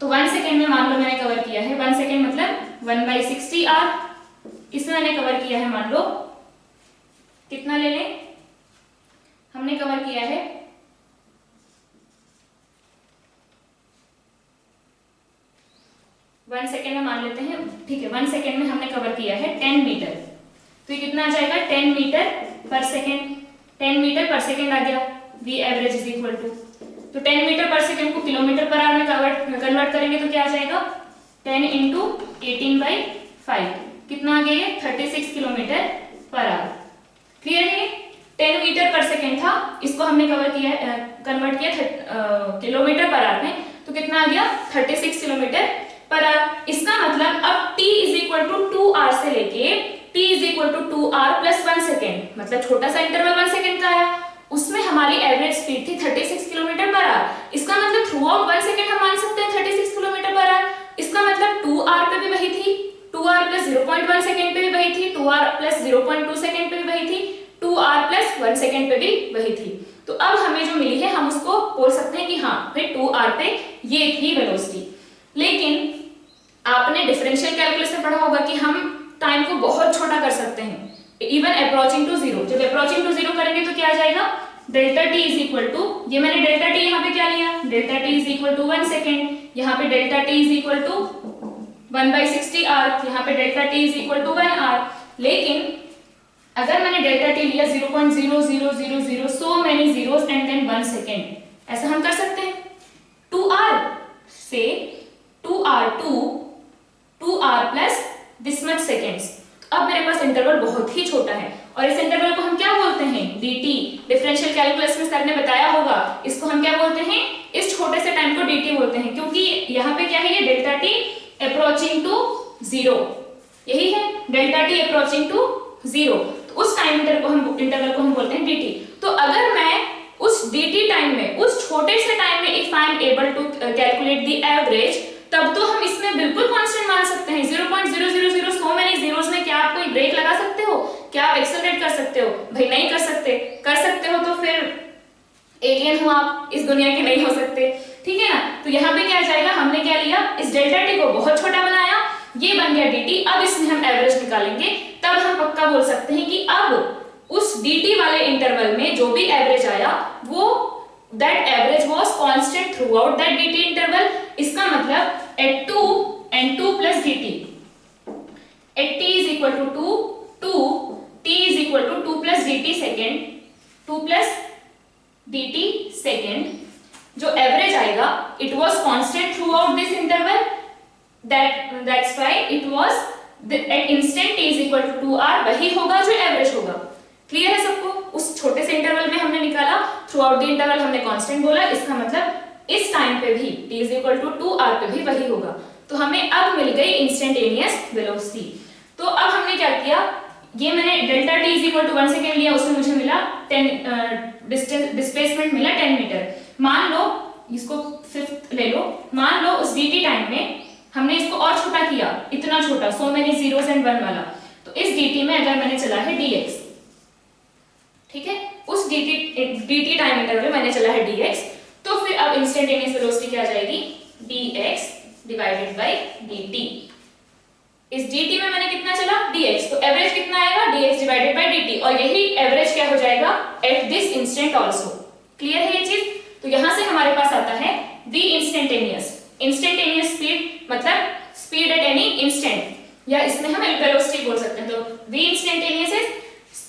A: तो 1 सेकेंड में मान लो मैंने कवर किया है, 1 सेकेंड मतलब 1/60r। इसमें मैंने कवर किया है, मान लो कितना ले लें, हमने कवर किया है 1 सेकेंड में मान लेते हैं, ठीक है, 1 सेकेंड में हमने कवर किया है 10 मीटर, तो ये कितना आ जाएगा, 10 metre per second. 10 metre per second आ गया, v average is equal to, तो 10 मीटर पर सेकेंड को किलोमीटर पर आवर में कन्वर्ट करेंगे तो क्या आ जाएगा, 10 इंटू 18/5, कितना आ गया, 36 किलोमीटर पर आवर। क्लियर है, 10 मीटर पर सेकेंड था, इसको हमने कवर किया, कन्वर्ट किया किलोमीटर पर आवर में, तो कितना आ गया, 36 किलोमीटर पर आवर। इसका मतलब अब t is equal to 2r से लेके t is equal to 2r plus 1 second, मतलब छोटा सा इंटरवल 1 सेकेंड का आया, उसमें हमारी एवरेज स्पीड थी 36 किलोमीटर पर आवर। इसका मतलब थ्रू आउट 1 सेकेंड हम मान सकते हैं 36 किलोमीटर पर आवर। इसका मतलब 2r पे भी वही थी, 2r प्लस 0.1 सेकेंड पे भी वही थी, 2r प्लस 0.2 सेकेंड पे भी वही थी, 2r प्लस 1 सेकेंड पे भी वही थी। तो अब हमें जो मिली है हम उसको बोल सकते हैं कि हाँ भाई 2r पे ये थी वेलोसिटी। लेकिन आपने डिफरेंशियल कैलकुलस में पढ़ा होगा कि हम टाइम को बहुत छोटा कर सकते हैं, इवन अप्रोचिंग टू जीरो। जब अप्रोचिंग टू जीरो करेंगे तो क्या आ जाएगा, delta T is equal to, ये मैंने डेल्टा टी यहाँ पे क्या लिया, delta T is equal to 1 second, यहाँ पे delta T is equal to 1/60r, यहाँ पे delta T is equal to 1r। लेकिन अगर मैंने डेल्टा टी लिया 0.0000 so many zeros and then 1 second, ऐसा हम कर सकते हैं। 2r से 2r plus this much seconds. अब मेरे पास इंटरवल बहुत ही छोटा है और इस इंटरवल को हम क्या बोलते हैं, dt। डिफरेंशियल कैलकुलस में सर ने बताया होगा, इसको हम क्या बोलते हैं, इस छोटे से टाइम को dt बोलते हैं, क्योंकि यहाँ पे क्या है, ये delta t approaching to zero, यही है delta t approaching to zero. तो उस टाइम इंटरवल को हम बोलते हैं dt। तो अगर मैं उस dt टाइम में, उस छोटे से टाइम में if I am able to calculate the average, तब तो हम इसमें बिल्कुल कांस्टेंट मान सकते हैं। 0.000 सो मेनी जीरोस में क्या आप कोई ब्रेक लगा सकते हो, क्या आप एक्सेलरेट कर सकते हो, भाई नहीं कर सकते। कर सकते हो तो फिर एलियन हो आप, इस दुनिया के नहीं हो सकते, ठीक है ना। तो यहाँ पे क्या आ जाएगा, हमने क्या लिया, इस डेल्टा टी को बहुत छोटा बनाया ये बन गया dt। अब इसमें हम एवरेज निकालेंगे, तब हम पक्का बोल सकते हैं कि अब उस dt वाले इंटरवल में जो भी एवरेज आया वो that average was constant throughout that dt interval। इसका मतलब at 2 and 2 plus dt, at t is equal to 2 t is equal to 2 plus dt second, 2 plus dt second, जो एवरेज आएगा it was constant throughout this interval, that's why it was at instant t is equal to 2r, वही होगा जो average होगा। Clear है सबको? उस छोटे से इंटरवल में हमने निकाला, थ्रू आउट द इंटरवल हमने कांस्टेंट बोला, इसका मतलब इस टाइम पे भी t is equal to 2r पे भी वही होगा। तो हमें अब मिल गई इंस्टेंटेनियस वेलोसिटी। तो अब हमने क्या किया, ये मैंने delta t is equal to 1 second लिया, उसमें मुझे मिला 10 डिस्प्लेसमेंट मिला 10 मीटर। मान लो इसको फिफ्थ ले लो, मान लो उस dt टाइम में हमने इसको और छोटा किया, इतना छोटा, सो मेनी जीरोस एंड 1 वाला, तो इस dt में अगर मैंने चला है dx, ठीक है, उस dt टाइम इंटरवल में मैंने चला है dx, तो फिर अब इंस्टेंटेनियस वेलोसिटी क्या आ जाएगी, dx डिवाइडेड बाय dt। इस dt में मैंने कितना चला, dx, तो एवरेज कितना आएगा, dx डिवाइडेड बाय dt, और यही एवरेज क्या हो जाएगा eight this instant also. Clear है ये चीज? तो यहां से हमारे पास आता है v इंस्टेंटेनियस। इंस्टेंटेनियस स्पीड मतलब स्पीड एट एनी इंस्टेंट, या इसमें हम वेलोसिटी बोल सकते हैं। तो v instantaneous is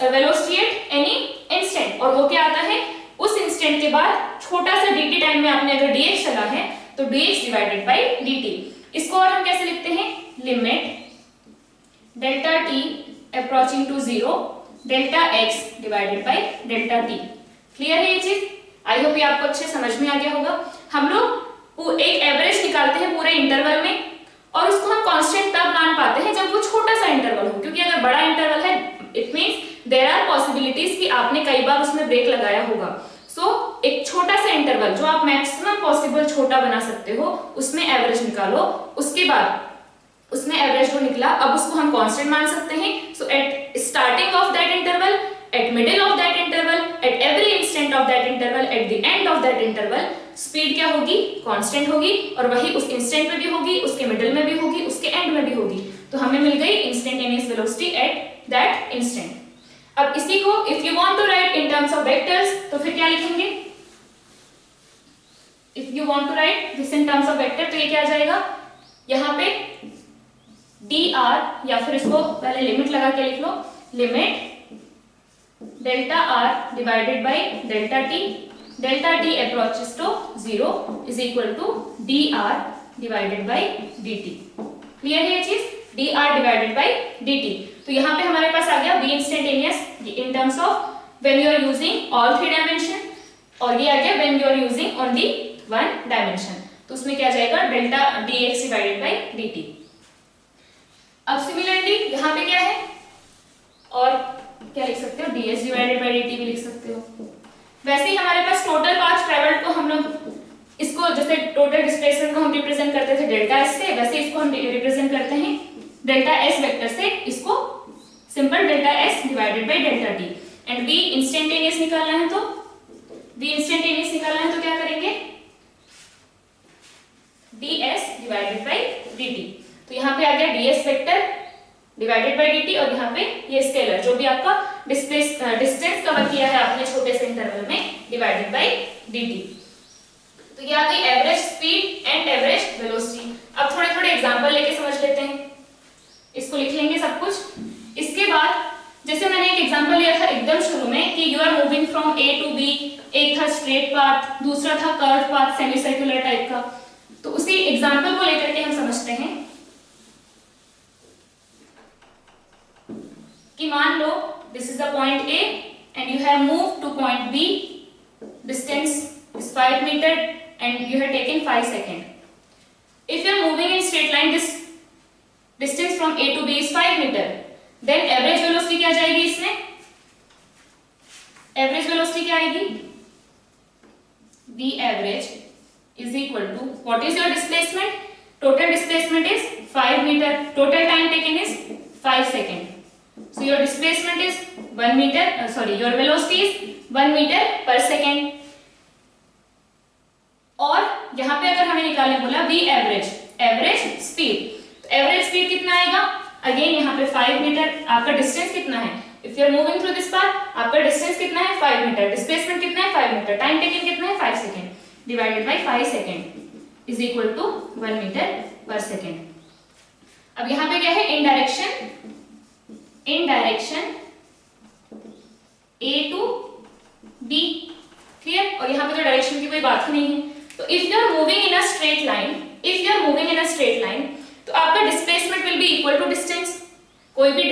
A: velocity at any instant, और वो क्या आता है, उस इंस्टेंट के बाद छोटा सा dt टाइम में आपने अगर dx चला है तो dx डिवाइडेड बाय dt। इसको और हम कैसे लिखते हैं, limit delta t approaching to 0 delta x divided by delta t। Clear है ये चीज? आई होप ये आपको अच्छे समझ में आ गया होगा। हम लोग एक एवरेज निकालते हैं पूरे इंटरवल में, और उसको हम कांस्टेंट तब मान पाते हैं जब वो छोटा सा इंटरवल हो, क्योंकि अगर बड़ा इंटरवल है it means there are possibilities कि आपने कई बार उसमें ब्रेक लगाया होगा। सो एक छोटा सा इंटरवल जो आप मैक्सिमम पॉसिबल छोटा बना सकते हो, उसमें एवरेज निकालो, उसके बाद उसमें एवरेज जो निकला अब उसको हम कांस्टेंट मान सकते हैं। So at starting of that interval, at middle of that interval, at every instant of that interval, at the end of that interval speed क्या होगी, कांस्टेंट होगी, और वही उस इंस्टेंट में भी होगी, उसके मिडिल में भी होगी, उसके एंड में भी होगी। तो हमें मिल गई instantaneous velocity at that instant. अब इसी को if you want to write in terms of vectors, तो फिर क्या लिखेंगे, if you want to write this in terms of vector, तो ये क्या आ जाएगा, यहाँ पे dr, या फिर इसको पहले लिमिट लगा के लिख लो, limit delta r divided by delta t approaches to 0 is equal to dr divided by dt। Clear है ये चीज, dr डिवाइडेड बाय dt। तो यहाँ पे हमारे पास आ गया v instantaneous in terms of when you are using all 3 dimension, और ये आ गया when you are using only 1 dimension. तो उसमें क्या जाएगा, delta dx divided by dt। अब सिमिलरली यहाँ पे क्या है, और क्या लिख सकते हो, ds डिवाइडेड बाय dt भी लिख सकते हो। वैसे ही हमारे पास टोटल पाथ ट्रैवल्ड को हम लोग इसको जैसे टोटल डिस्प्लेसमेंट को हम रिप्रेजेंट करते थे डेल्टा s से, वैसे इसको हम रिप्रेजेंट करते हैं डेल्टा s वेक्टर से, इसको simple delta s divided by delta t। And v instantaneous निकालना है, तो v इंस्टेंटेनियस निकालना है तो क्या करेंगे, ds डिवाइडेड बाय dt। तो यहाँ पे आ गया ds vector divided by dt, और यहाँ पे ये स्केलर जो भी आपका डिस्टेंस कवर किया है आपने छोटे से इंटरवल में, डिवाइडेड बाय dt। तो ये आ गई average speed and average velocity. अब थोड़े थोड़े एग्जांपल लेके समझ लेते हैं, इसको लिख लेंगे सब कुछ। इसके बाद जैसे मैंने एक एग्जांपल लिया था एकदम शुरू में कि you are moving from a to b, एक था स्ट्रेट पाथ, दूसरा था curve path semi circular type का। तो उसी एग्जांपल को लेकर के हम समझते हैं कि मान लो this is the point A and you have moved to point B, distance is 5 metre and you have taken 5 second. If you are moving in straight line, this distance from A to B is 5 metre, then average velocity क्या जाएगी इसमें, average velocity क्या आएगी, V average is equal to what is your displacement, total displacement is 5 meter, total time taken is 5 second, so your displacement is 1 meter, your velocity is 1 meter per second। और यहाँ पे अगर हमें निकालने बोला V average, average speed, तो average speed कितना आएगा, अगेन यहाँ पे 5 मीटर, आपका डिस्टेंस कितना है, if you are moving through this path आपका डिस्टेंस कितना है 5 मीटर, डिस्प्लेसमेंट कितना है 5 मीटर, टाइम टेकन कितना है 5 second, divided by 5 second is equal to 1 metre per second. अब यहाँ पे क्या है, in direction A to B, clear. और यहाँ पे तो डायरेक्शन की कोई बात ही नहीं है। तो if you are moving in a straight line, तो आपका displacement will be equal to distance. कोई भी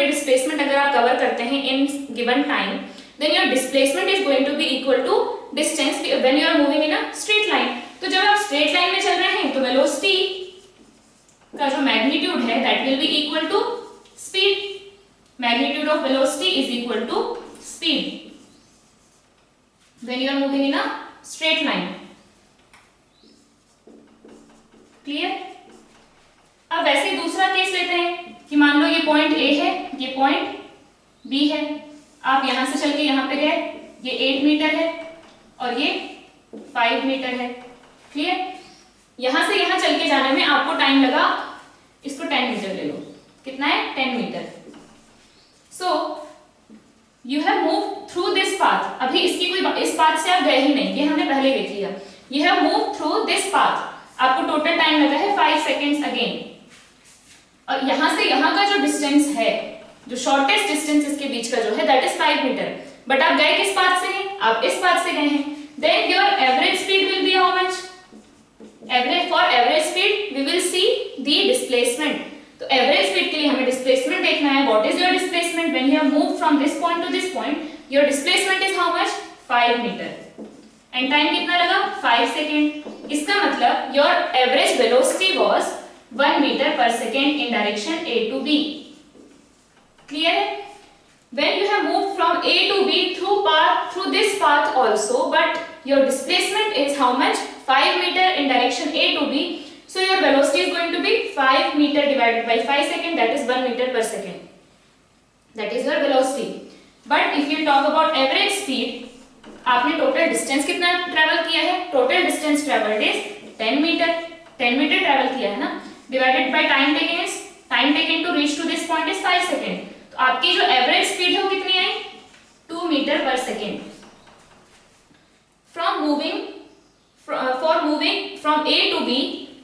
A: डिस्प्लेसमेंट अगर आप कवर करते हैं in given time, then your displacement is going to be equal to distance when you are moving in a straight line. तो जब आप स्ट्रेट लाइन में चल रहे हैं तो वेलोसिटी का जो मैग्नीट्यूड है that will be equal to speed. Magnitude of velocity is equal to speed when you are moving in a straight line, clear। अब वैसे दूसरा केस लेते हैं कि मान लो ये पॉइंट A है, ये पॉइंट B है, आप यहां से चल के यहां पे गए, ये 8 मीटर है और ये 5 मीटर है, क्लियर। यहां से यहां चल के जाने में आपको टाइम लगा, इसको 10 मीटर ले लो, कितना है 10 metre. So You have moved through this path, अभी इसकी कोई इस पाथ से आप गए ही नहीं, ये हमने पहले देख लिया। You have moved through this path, आपको टोटल टाइम लगा है 5 सेकेंड्स अगेन। और यहां से यहां का जो डिस्टेंस है, जो शॉर्टेस्ट डिस्टेंस इसके बीच का जो है दैट इज 5 मीटर। बट आप गए किस पाथ से हैं, आप इस पाथ से गए हैं। Then your average speed will be how much, for average speed we will see the displacement. तो एवरेज स्पीड के लिए हमें डिस्प्लेसमेंट देखना है। What is your displacement when you have moved from this point to this point, your displacement is how much 5 metre and time कितना लगा 5 second. इसका मतलब your average velocity was 1 metre per second in direction A to B, clear है। When you have moved from A to B through this path also, but your displacement is how much 5 meter in direction A to B, so your velocity is going to be 5 meter divided by 5 second, that is 1 meter per second, that is your velocity. But if you talk about average speed, आपने total distance कितना travel किया है, total distance travelled is 10 metre, 10 metre travel किया है ना, divided by time taken to reach to this point is 5 second. तो आपकी जो एवरेज स्पीड है वो कितनी आई 2 metre per second. For moving from A to B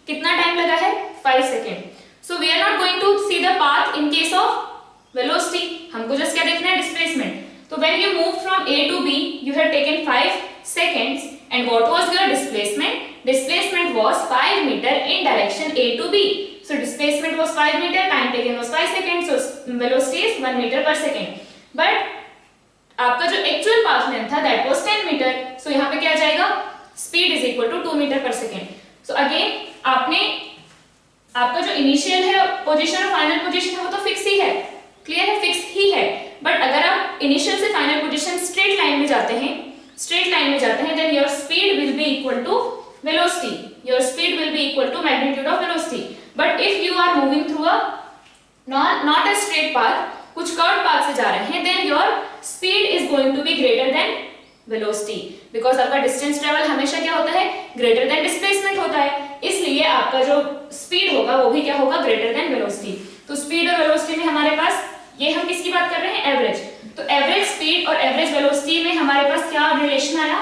A: कितना टाइम लगा है 5 second. So we are not going to see the path in case of velocity, हमको जस्ट क्या देखना है डिस्प्लेसमेंट। तो when you move from A to B you have taken 5 seconds and what was your displacement? Displacement was 5 meter in direction A to B. So displacement was 5 meter, time taken was 5 seconds, so velocity is 1 meter per second. But आपका जो actual path length था that was 10 meter, so यहाँ पे क्या आ जाएगा, speed is equal to 2 meter per second. So again आपका जो इनिशियल है पोजीशन और फाइनल पोजीशन है वो तो फिक्स ही है, क्लियर है, फिक्स ही है। बट अगर आप इनिशियल से फाइनल पोजीशन स्ट्रेट लाइन में जाते हैं then your speed will be equal to velocity, your speed will be equal to magnitude of velocity. But if you are moving through a not a straight path, कुछ curve path से जा रहे हैं, then your speed is going to be greater than velocity, because आपका distance travel हमेशा क्या होता है, ग्रेटर देन डिस्प्लेसमेंट होता है, इसलिए आपका जो स्पीड होगा वो भी क्या होगा, ग्रेटर देन वेलोसिटी। तो स्पीड और वेलोसिटी में हमारे पास, ये हम किसकी बात कर रहे हैं, एवरेज। तो एवरेज स्पीड और एवरेज वेलोसिटी में हमारे पास क्या रिलेशन आया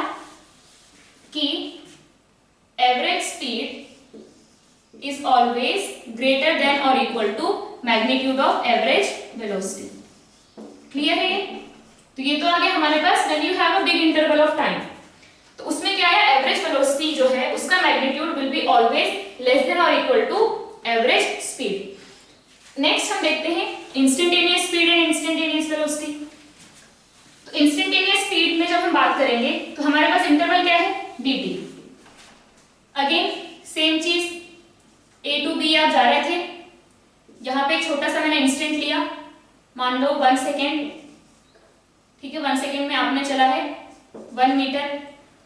A: कि average speed is always greater than और equal to magnitude of average velocity, clear है ये। तो ये तो आ गया हमारे पास when you have a big interval of time. तो उसमें क्या है, एवरेज वेलोसिटी जो है उसका magnitude will be always less than और equal to average speed. Next हम देखते हैं instantaneous speed and instantaneous velocity. तो इंस्टेंटेनियस स्पीड में जब हम बात करेंगे तो हमारे पास इंटरवल क्या है, dt। अगेन सेम चीज, A to B आप जा रहे थे, यहाँ पे एक छोटा सा मैंने इंस्टेंट लिया, मान लो 1 सेकेंड, ठीक है, 1 सेकेंड में आपने चला है 1 मीटर।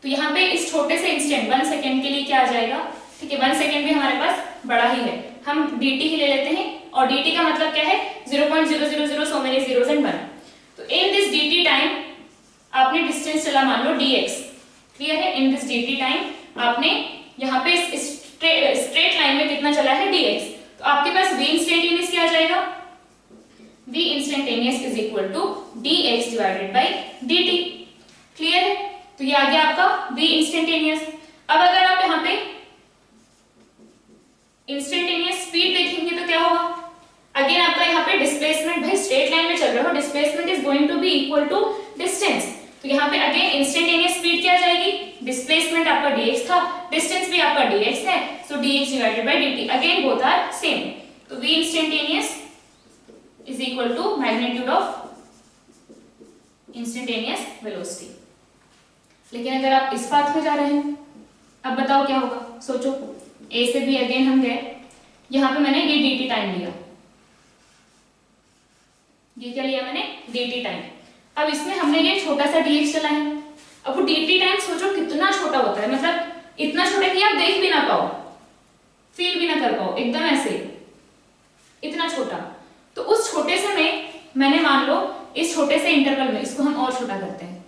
A: तो यहाँ पे इस छोटे से इंस्टेंट 1 सेकेंड के लिए क्या आ जाएगा, ठीक है, 1 सेकेंड भी हमारे पास बड़ा ही है, हम dt ही ले लेते हैं, और dt का मतलब क्या है 0.000 so many zeros and 1। तो इन दिस dt टाइम आपने डिस्टेंस चला मान लो dx, क्लियर है। इन दिस dt टाइम आपने यहाँ पे स्ट्रेट लाइन में कितना चला है dx, तो आपके पास v इंस्टेंटेनियस क्या आ जाएगा, v instantaneous is equal to dx divided by dt। Clear है? तो ये आ गया आपका v इंस्टेंटेनियस। अब अगर आप यहाँ पे इंस्टेंटेनियस स्पीड देखेंगे तो क्या होगा, अगेन आपका यहाँ पे डिस्प्लेसमेंट, भाई स्ट्रेट लाइन में चल रहे हो, displacement is going to be equal to distance. तो यहाँ पे अगेन इंस्टेंटेनियस स्पीड क्या आ जाएगी, डिस्प्लेसमेंट आपका dx था, डिस्टेंस भी आपका dx है, so dx divided by dt, again both are same. तो v instantaneous is equal to magnitude of instantaneous velocity. लेकिन अगर आप इस पाथ में जा रहे हैं, अब बताओ क्या होगा, सोचो। a से b अगेन हम गए, यहाँ पे मैंने ये dt टाइम लिया, ये क्या लिया मैंने, dt टाइम। अब इसमें हमने ये छोटा सा dx चला है, अब वो dt टाइम सोचो कितना छोटा होता है, मतलब इतना छोटा कि आप देख भी ना पाओ, फील भी ना कर पाओ, एकदम ऐसे इतना छोटा। तो उस छोटे से में मैंने मान लो इस छोटे से इंटरवल में इसको हम और छोटा करते हैं,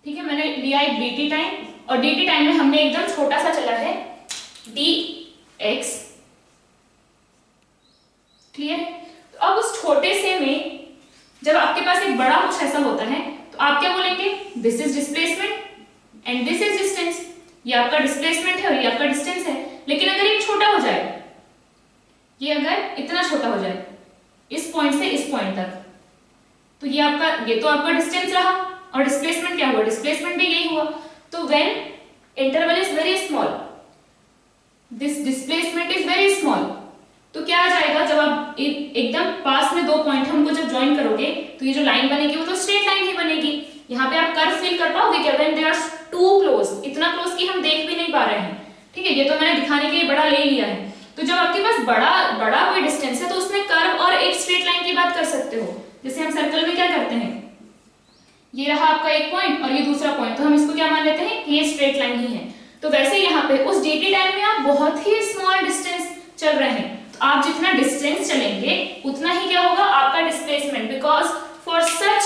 A: ठीक है। मैंने लिया एक dt टाइम, और dt टाइम में हमने एकदम छोटा सा चला है dx। क्लियर? तो अब उस छोटे से में जब आपके पास एक बड़ा कुछ ऐसा होता है तो आप क्या बोलेंगे, this is displacement and this is distance. ये आपका डिस्प्लेसमेंट है और ये आपका डिस्टेंस है। लेकिन अगर ये छोटा हो जाए, ये अगर इतना छोटा हो जाए इस पॉइंट से इस पॉइंट तक, तो ये आपका, ये तो आपका डिस्टेंस रहा, और डिस्प्लेसमेंट क्या हुआ, डिस्प्लेसमेंट भी यही हुआ। तो when interval is very small, this displacement is very small, तो क्या आ जाएगा, जब आप एकदम पास में दो पॉइंट हमको जब ज्वाइन करोगे तो ये जो लाइन बनेगी वो तो स्ट्रेट लाइन ही बनेगी। यहाँ पे आप कर्व फील कर पाओगे क्या, when they are too close, इतना क्लोज कि हम देख भी नहीं पा रहे हैं, ठीक है। ये तो मैंने दिखाने के लिए बड़ा ले लिया है। तो जब आपके पास बड़ा कोई डिस्टेंस है तो उसमें कर्व और एक स्ट्रेट लाइन की बात कर सकते हो। जैसे हम सर्कल में क्या करते हैं, ये रहा आपका एक पॉइंट और ये दूसरा पॉइंट, तो हम इसको क्या मान लेते हैं कि ये स्ट्रेट लाइन ही है। तो वैसे यहाँ पे उस dt टाइम में आप बहुत ही स्मॉल डिस्टेंस चल रहे हैं, तो आप जितना डिस्टेंस चलेंगे उतना ही क्या होगा आपका displacement, because for such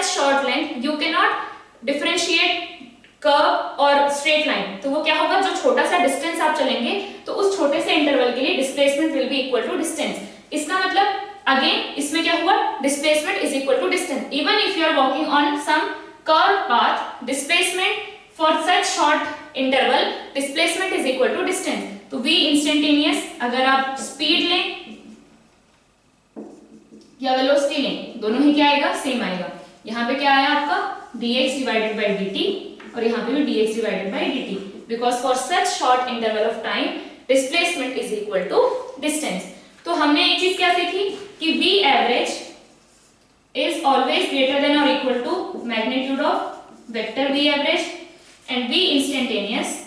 A: short length you can not differentiate curve और स्ट्रेट लाइन। तो वो क्या होगा, जो छोटा सा डिस्टेंस आप चलेंगे तो उस छोटे से इंटरवल के लिए displacement will be equal to distance. इसका मतलब अगेन इसमें क्या हुआ, displacement is equal to distance. Even if you are walking on some curve path, displacement for such short interval, displacement is equal to distance. तो v instantaneous अगर आप speed लें या वेलोसिटी लें, दोनों ही क्या आएगा, सेम आएगा। यहाँ पे क्या आया आपका dx डिवाइडेड बाय dt, और यहाँ पे भी dx divided by dt, because for such short interval of time displacement is equal to distance. तो हमने एक चीज क्या सीखी कि v average is always greater than और equal to magnitude of vector v average, and v instantaneous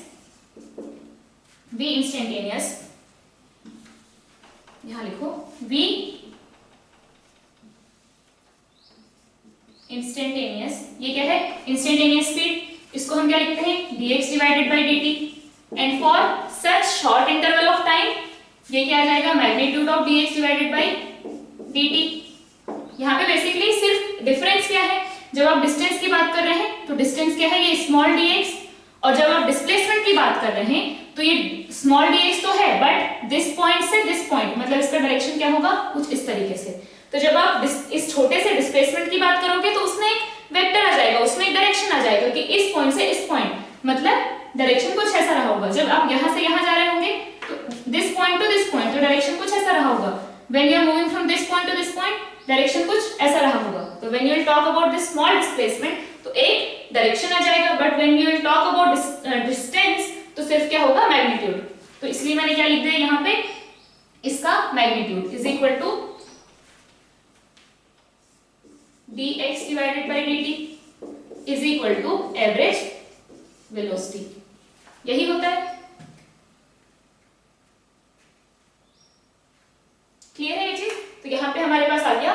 A: यहां लिखो, v इंस्टेंटेनियस, ये क्या है, इंस्टेंटेनियस स्पीड, इसको हम क्या लिखते हैं, dx divided by dt, and for such short interval of time ये क्या आ जाएगा, magnitude of dx divided by dt। यहाँ पे बेसिकली सिर्फ डिफरेंस क्या है, जब आप डिस्टेंस की बात कर रहे हैं तो डिस्टेंस क्या है, ये स्मॉल dx, और जब आप डिस्प्लेसमेंट की बात कर रहे हैं तो ये स्मॉल dx तो है, बट दिस पॉइंट से दिस पॉइंट, मतलब इसका डायरेक्शन क्या होगा, कुछ इस तरीके से। तो जब आप इस छोटे से डिस्प्लेसमेंट की बात करोगे तो उसमें एक वेक्टर आ जाएगा, उसमें एक डायरेक्शन आ जाएगा कि इस पॉइंट से इस पॉइंट, मतलब डायरेक्शन कुछ ऐसा रहा होगा। जब आप यहाँ से यहाँ जा रहे होंगे तो this point to this point, तो डायरेक्शन कुछ ऐसा रहा होगा। When you are moving from this point to this point, direction कुछ ऐसा रहा होगा। तो when you will talk about this small displacement तो एक डायरेक्शन आ जाएगा, but when you will talk about distance तो सिर्फ क्या होगा, मैग्नीट्यूड। तो इसलिए मैंने क्या लिख दिया यहाँ पे, इसका magnitude is equal to dx divided by dt is equal to average velocity. यही होता है, क्लियर है ये चीज। तो यहाँ पे हमारे पास आ गया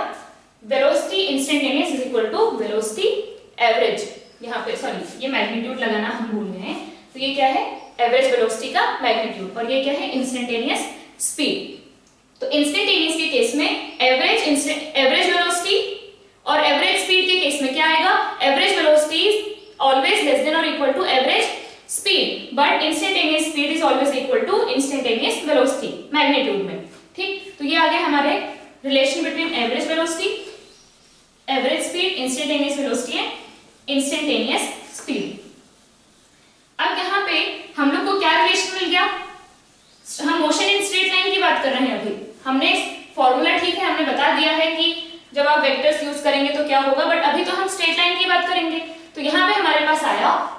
A: velocity instantaneous is equal to velocity average. यहाँ पे सॉरी, ये मैग्नीट्यूड लगाना हम भूल गए हैं, तो ये क्या है, एवरेज वेलोसिटी का मैग्नीट्यूड, और ये क्या है, इंस्टेंटेनियस स्पीड। तो इंस्टेंटेनियस के केस में एवरेज वेलोसिटी और एवरेज स्पीड के केस में क्या आएगा, average velocity is always less than और equal to average speed, but instantaneous speed is always equal to instantaneous velocity magnitude में। ठीक, तो ये आ गया हमारे relation between average velocity, average speed, instantaneous velocity and instantaneous speed. अब यहाँ पे हम लोग को क्या रिलेशन मिल गया? हम मोशन इन स्ट्रेट लाइन की बात कर रहे हैं। अभी हमने फॉर्मूला ठीक है हमने बता दिया है कि जब आप वेक्टर्स यूज करेंगे तो क्या होगा, बट अभी तो हम स्ट्रेट लाइन की बात करेंगे। तो यहाँ पे हमारे पास आया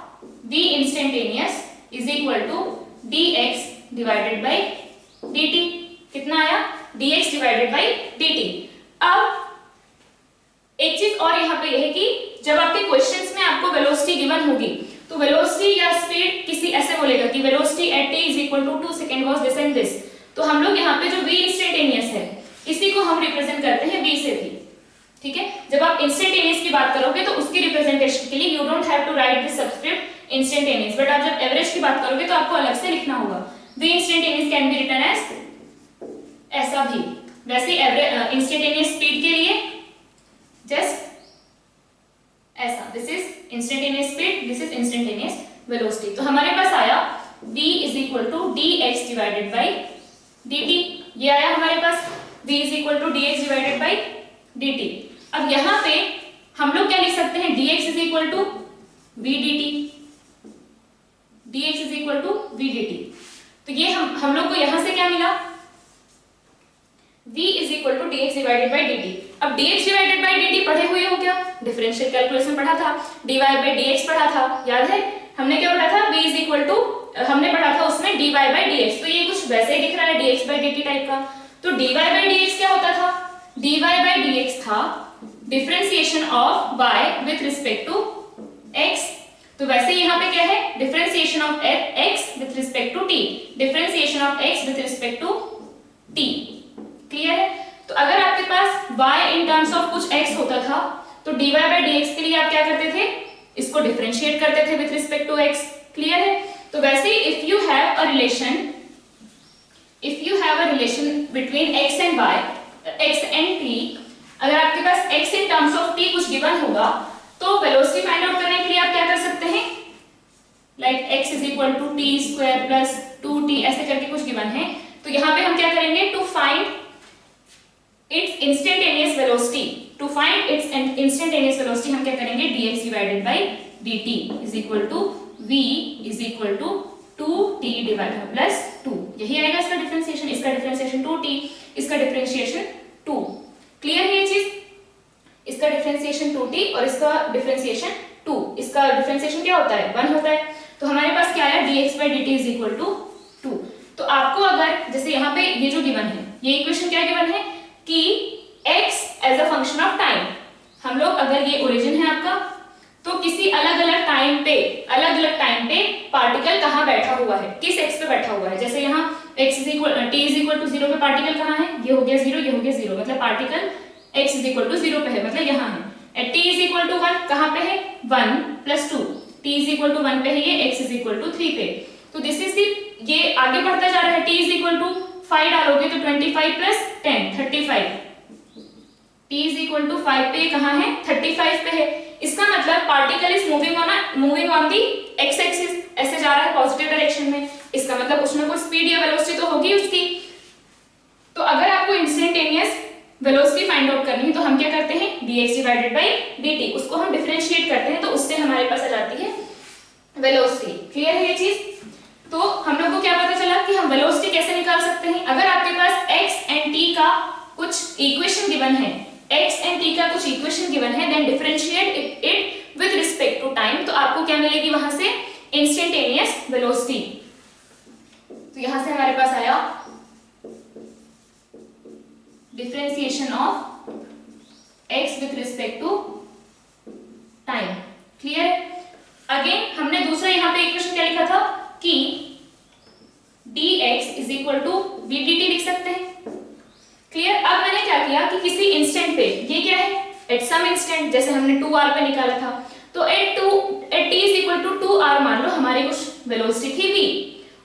A: v instantaneous is equal to dx divided by dt। कितना आया? dx divided by dt। अब एक चीज और यहाँ पे यह है कि जब आपके क्वेश्चंस में आपको वेलोसिटी गिवन होगी तो वेलोसिटी या स्पीड किसी ऐसे बोलेगा कि velocity at t is equal to 2 second was this and this, तो हम लोग यहाँ पे जो v इंस्टेंटेनियस है इसी को हम रिप्रेजेंट करते हैं v से भी। ठीक है, जब आप इंस्टेंटेनियस की बात करोगे तो उसकी रिप्रेजेंटेशन के लिए you don't have to write this subscript instantaneous, but आप जब एवरेज की बात करोगे तो आपको अलग से लिखना होगा। v instantaneous can be written as ऐसा भी, वैसे एवरेज इंस्टेंटेनियस स्पीड के लिए जस्ट ऐसा, this is instantaneous speed, this is instantaneous velocity. तो हमारे पास आया v is equal to dx divided by dt। ये आया हमारे पास v is equal to dx divided by dt। अब यहाँ पे हम लोग क्या लिख सकते हैं? dx is equal to v dt, dx is equal to v dt। तो ये हम लोग को यहां से क्या मिला? v is equal to dx divided by dt। अब dx डिवाइडेड बाई dt पढ़े हुए हो क्या? डिफरेंशियल कैलकुलस में पढ़ा था, dy बाई dx पढ़ा था, याद है? हमने क्या पढ़ा था? v इज इक्वल टू, हमने पढ़ा था उसमें dy बाई dx। तो ये कुछ वैसे ही दिख रहा है dx बाई dt टाइप का। तो dy बाई dx क्या होता था? dy बाई dx था differentiation of y with respect to x। तो वैसे यहाँ पे क्या है? Differentiation of x with respect to t, differentiation of x with respect to t। Clear है? तो अगर आपके पास y इन टर्म्स ऑफ कुछ x होता था तो dy बाई dx के लिए आप क्या करते थे? इसको डिफरेंशिएट करते थे with respect to x। Clear है? तो वैसे if you have a relation between x and y, x and t, अगर आपके पास x in terms of t कुछ गिवन होगा तो वेलोसिटी फाइंड आउट करने के लिए आप क्या कर सकते हैं? Like x is equal to t square plus 2t ऐसे करके कुछ गिवन है। तो यहाँ पे हम क्या करेंगे? To find its instantaneous velocity, to find its instantaneous velocity हम क्या करेंगे? dx divided by dt is equal to v is equal to 2t divided plus 2। यही आएगा इसका डिफरेंशिएशन, इसका डिफरेंशिएशन 2t, इसका डिफरेंशिएशन 2। क्लियर है ये चीज? इसका डिफरेंशिएशन 2t और इसका डिफरेंशिएशन 2, इसका डिफरेंशिएशन क्या होता है? 1 होता है। तो हमारे पास क्या आया? dx by dt is equal to 2। तो आपको अगर जैसे यहाँ पे ये जो गिवन है, ये इक्वेशन क्या गिवन है कि x as a function of time, हम लोग अगर ये ओरिजिन है आपका तो किसी अलग अलग टाइम पे पार्टिकल कहाँ बैठा हुआ है, किस x पे बैठा हुआ है। जैसे यहाँ x is equal t is equal to 0 पे पार्टिकल कहाँ है? ये हो गया 0, ये हो गया 0, मतलब particle x is equal to 0 पे है, मतलब यहाँ है। t इज इक्वल टू 1 कहाँ पे है? 1 plus 2, t is equal to 1 पे है, ये x इज इक्वल टू 3 पे। तो दिस इज दी, ये आगे बढ़ता जा रहा है। t इज इक्वल टू 5 डालोगे तो 25 plus 10 35, t is equal to 5 पे कहाँ है? 35 पे है। इसका मतलब particle is moving on the x axis, ऐसे जा रहा है पॉजिटिव डायरेक्शन में। इसका मतलब कुछ ना कुछ स्पीड या वेलोसिटी तो होगी उसकी। तो अगर आपको इंस्टेंटेनियस वेलोसिटी फाइंड आउट करनी है तो हम क्या करते हैं? dx डिवाइडेड बाई dt, उसको हम डिफरेंशिएट करते हैं तो उससे हमारे पास आ जाती है वेलोसिटी। क्लियर है ये चीज? तो हम लोग को क्या पता चला कि हम वेलोसिटी कैसे निकाल सकते हैं? अगर आपके पास x एंड t का कुछ इक्वेशन गिवन है, x एंड t का कुछ इक्वेशन गिवन है, then differentiate it with respect to time, तो आपको क्या मिलेगी वहां से? Instantaneous velocity. तो यहां से हमारे पास आया differentiation of x with respect to time. Clear? Again हमने दूसरा यहाँ पे इक्वेशन क्या लिखा था कि dx is equal to v dt लिख सकते हैं। क्लियर? अब मैंने क्या किया कि किसी इंस्टेंट पे, ये क्या है? एट सम इंस्टेंट, जैसे हमने 2r पे निकाला था, तो at t is equal to 2r मान लो हमारी कुछ वेलोसिटी थी v,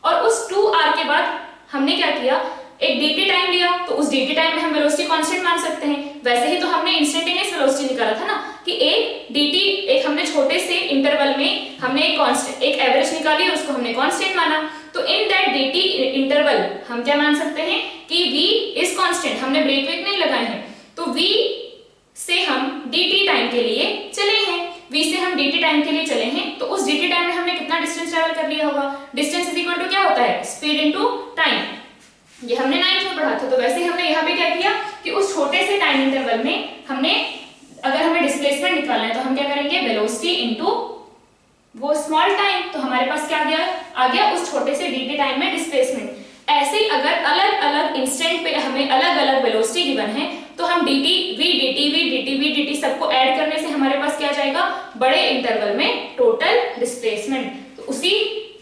A: और उस 2r के बाद हमने क्या किया? एक dt टाइम लिया, तो उस dt टाइम में हम वेलोसिटी कांस्टेंट मान सकते हैं। वैसे ही तो हमने इंस्टेंटेनियस वेलोसिटी निकाला था ना कि एक dt, एक हमने छोटे से इंटरवल में हमने एक एवरेज निकाली, उसको हमने कांस्टेंट माना। तो इन दैट dt इंटरवल हम क्या मान सकते हैं कि v इज कांस्टेंट, हमने ब्रेक वेक नहीं लगाए हैं, तो v से हम dt टाइम के लिए चले हैं, v से हम dt टाइम के लिए चले हैं, तो उस dt टाइम में हमने कितना डिस्टेंस ट्रैवल कर लिया होगा? डिस्टेंस इज इक्वल टू क्या होता है? Speed into time. ये हमने 9th में पढ़ा था। तो वैसे हमने यहाँ पे क्या किया कि उस छोटे से टाइम इंटरवल में हमने, अगर हमें डिस्प्लेसमेंट निकालना है तो हम क्या करेंगे? वेलोसिटी इनटू वो स्मॉल टाइम। तो हमारे पास क्या आ गया उस छोटे से dt टाइम में डिस्प्लेसमेंट। ऐसे ही अगर अलग अलग इंस्टेंट पे हमें अलग अलग वेलोसिटी गिवन है तो हम dt v dt सबको ऐड करने से हमारे पास क्या जाएगा? बड़े इंटरवल में टोटल डिस्प्लेसमेंट। तो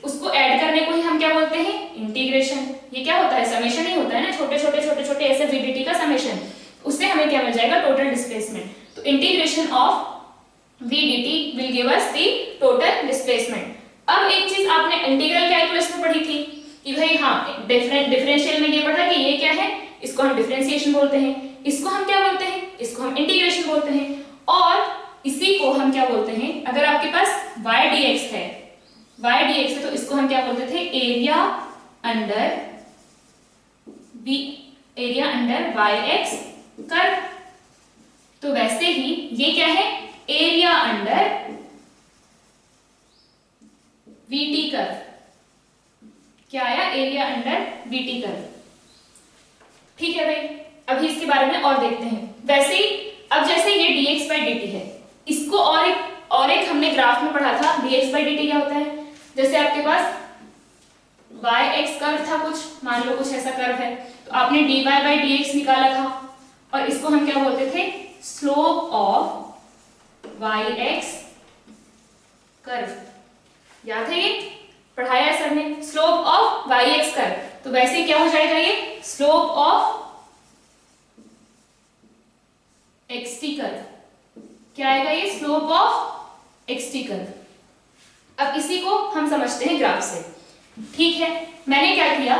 A: उसको ऐड करने को ही हम क्या बोलते हैं? इंटीग्रेशन। ये क्या होता है? समेशन ही होता है ना, छोटे छोटे ऐसे v dt का समेशन, उससे हमें क्या मिल जाएगा? Total displacement. तो integration of v dt will give us the total displacement। अब एक चीज आपने इंटीग्रल कैलकुलस में पढ़ी थी कि भाई हाँ, डिफरेंशियल में ये पढ़ा कि ये क्या है? इसको हम डिफरेंशिएशन बोलते हैं, इसको हम क्या बोलते हैं? इसको हम इंटीग्रेशन बोलते हैं। और इसी को हम क्या बोलते हैं? अगर आपके पास y dx है, तो इसको हम क्या बोलते थे? Area under yx curve. तो वैसे ही ये क्या है? Area under vt curve. क्या आया? Area under vt curve. ठीक है भाई, अभी इसके बारे में और देखते हैं। वैसे ही अब जैसे ये dx by dt है, इसको और एक हमने ग्राफ में पढ़ा था dx by dt क्या होता है। जैसे आपके पास yx कर्व था, कुछ मान लो कुछ ऐसा कर्व है, तो आपने dy by dx निकाला था और इसको हम क्या बोलते थे? Slope of yx curve. याद है? ये पढ़ाया सर ने, स्लोप ऑफ yx कर्व। तो वैसे क्या हो जाएगा? ये स्लोप ऑफ xt कर्व। क्या आएगा? ये स्लोप ऑफ xt कर्व। अब इसी को हम समझते हैं ग्राफ से। ठीक है, मैंने क्या किया,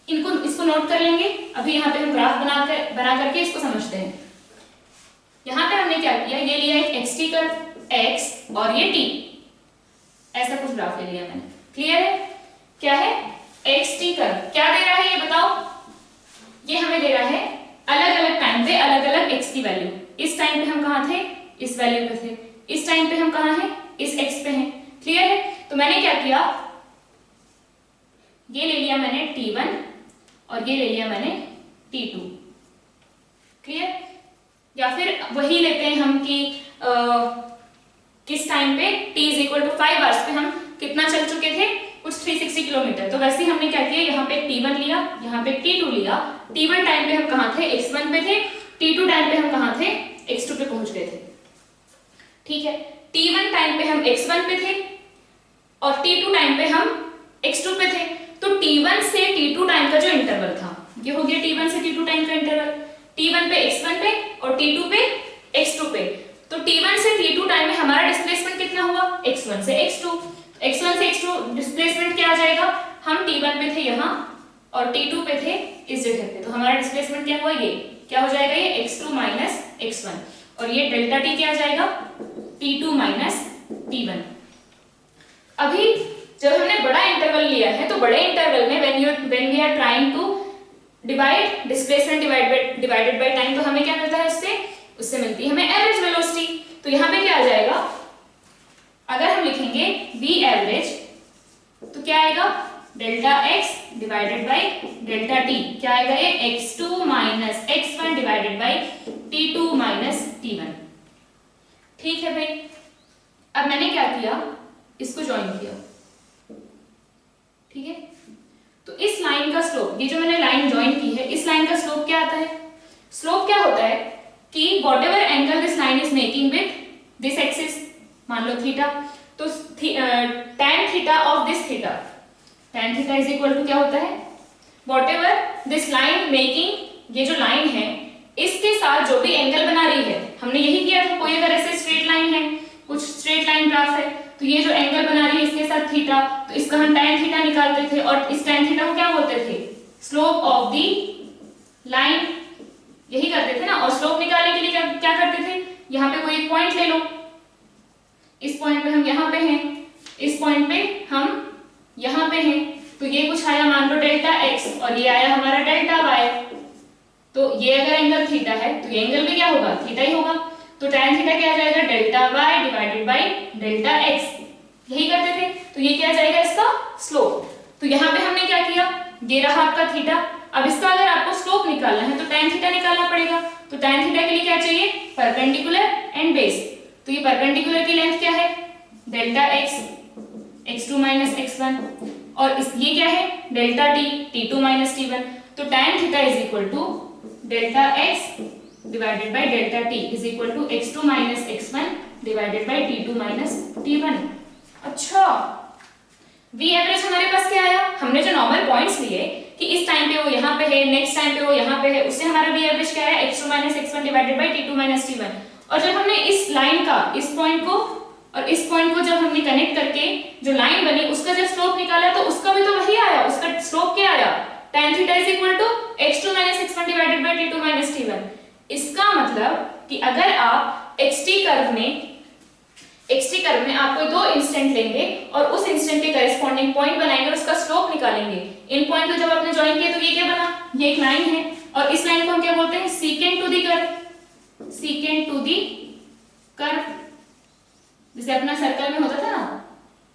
A: इसको नोट कर लेंगे। अभी यहाँ पे हम ग्राफ बना करके इसको समझते हैं। यहाँ पे हमने क्या किया, ये लिया एक xt कर्व x और ये t, ऐसा कुछ ग्राफ ले लिया मैंने। क्लियर है? क्या है? xt कर्व क्या दे रहा है ये बताओ? ये हमें दे रहा है अलग अलग टाइम पे अलग अलग x की वैल्यू। इस टाइम पे हम कहाँ थे? इस वैल्यू पे थे। इस टाइम पे हम कहाँ हैं? इस x पे हैं। क्लियर है? तो मैंने क्या किया, ये ले लिया मैंने t1 और ये ले लिया मैंने t2। क्लियर? या फिर वही लेते हैं हम कि किस टाइम पे t is equal to 5 hours पे हम कितना चल चुके थे? कुछ 360 किलोमीटर। तो वैसे ही हमने क्या किया, यहाँ पे t1 लिया, यहाँ पे t2 लिया। t1 टाइम पे हम कहाँ थे? x1 पे थे। t2 टाइम पे हम कहाँ थे? x2 पे पहुंच गए थे। ठीक है, t1 टाइम पे हम x1 पे थे और t2 टाइम पे हम x2 पे थे। तो t1 से t2 टाइम का जो इंटरवल था, ये हो गया t1 से t2 टाइम का इंटरवल। t1 पे x1 पे और t2 पे x2 पे। तो t1 से t2 टाइम में हमारा डिस्प्लेसमेंट कितना हुआ? x1 से x2। x1 से x2 डिस्प्लेसमेंट क्या आ जाएगा? हम t1 पे थे यहाँ और t2 पे थे इस जगह पे। तो हमारा डिस्प्लेसमेंट क्या हुआ? ये क्या हो जाएगा? ये x2 माइनस x1 और ये डेल्टा t क्या आ जाएगा? t2 minus t1। अभी जब हमने बड़ा इंटरवल लिया है तो बड़े इंटरवल में when we are trying to divide displacement divided by time, तो हमें क्या मिलता है? उससे मिलती है हमें एवरेज वेलोसिटी। तो यहाँ पे क्या आ जाएगा, अगर हम लिखेंगे v एवरेज तो क्या आएगा? Delta x divided by delta t। क्या आएगा? ये x2 minus x1 divided by t2 minus t1। ठीक है भाई, अब मैंने क्या किया, इसको ज्वाइन किया। ठीक है, तो इस लाइन का स्लोप, ये जो मैंने लाइन ज्वाइन की है, इस लाइन का स्लोप क्या आता है? स्लोप क्या होता है कि whatever angle this line is making with this axis, मान लो थीटा, तो tan theta of this theta, tan theta is equal to क्या होता है? व्हाटएवर दिस लाइन मेकिंग, ये जो लाइन है इसके साथ जो भी एंगल बना रही है, हमने यही किया था। कोई अगर ऐसे स्ट्रेट लाइन है, कुछ स्ट्रेट लाइन ग्राफ है, तो ये जो एंगल बना रही है इसके साथ थीटा, तो इसका हम tan थीटा निकालते थे और इस tan थीटा को क्या बोलते थे? Slope of the line. यही करते थे ना। और स्लोप निकालने के लिए क्या करते थे? यहाँ पे कोई एक पॉइंट ले लो, इस पॉइंट पे हम यहाँ पे हैं, इस पॉइंट पे हम यहाँ पे हैं, तो ये कुछ आया मान लो डेल्टा x और ये आया हमारा डेल्टा y। तो ये अगर एंगल थीटा है तो ये एंगल भी क्या होगा, थीटा ही होगा। तो tan थीटा क्या आ जाएगा, delta y divided by delta x। यही करते थे, तो ये क्या आ जाएगा इसका स्लोप। तो यहाँ पे हमने क्या किया, ये रहा आपका थीटा। अब इसका अगर आपको स्लोप निकालना है तो tan थीटा निकालना पड़ेगा। तो tan थीटा के लिए क्या चाहिए, परपेंडिकुलर एंड बेस। तो ये परपेंडिकुलर की लेंथ क्या है, delta x, x2 minus x1, और ये क्या है delta t, t2 minus t1। तो tan theta is equal to delta x divided by delta t is equal to x2 minus x1 divided by t2 minus t1। अच्छा, v average हमारे पास क्या आया, हमने जो नॉर्मल पॉइंट्स लिए कि इस टाइम पे वो यहाँ पे है, नेक्स्ट टाइम पे वो यहाँ पे है, उससे हमारा v एवरेज क्या है, x2 minus x1 divided by t2 minus t1। और जब हमने इस लाइन का, इस पॉइंट को और इस पॉइंट को जब हमने कनेक्ट करके जो लाइन बनी उसका जब स्लोप निकाला तो उसका भी तो वही आया, उसका स्लोप क्या आया, tan theta is equal to x2 minus x1 divided by t2 minus t1। इसका मतलब कि अगर आप xt कर्व में आप कोई दो इंस्टेंट लेंगे और उस इंस्टेंट के करेस्पॉन्डिंग पॉइंट बनाएंगे और उसका स्लोप निकालेंगे, इन पॉइंट को जब आपने ज्वाइन किया तो ये क्या बना, ये एक लाइन है और इस लाइन को हम क्या बोलते हैं, secant to the curve. Secant to the curve, जैसे अपना सर्कल में होता था ना,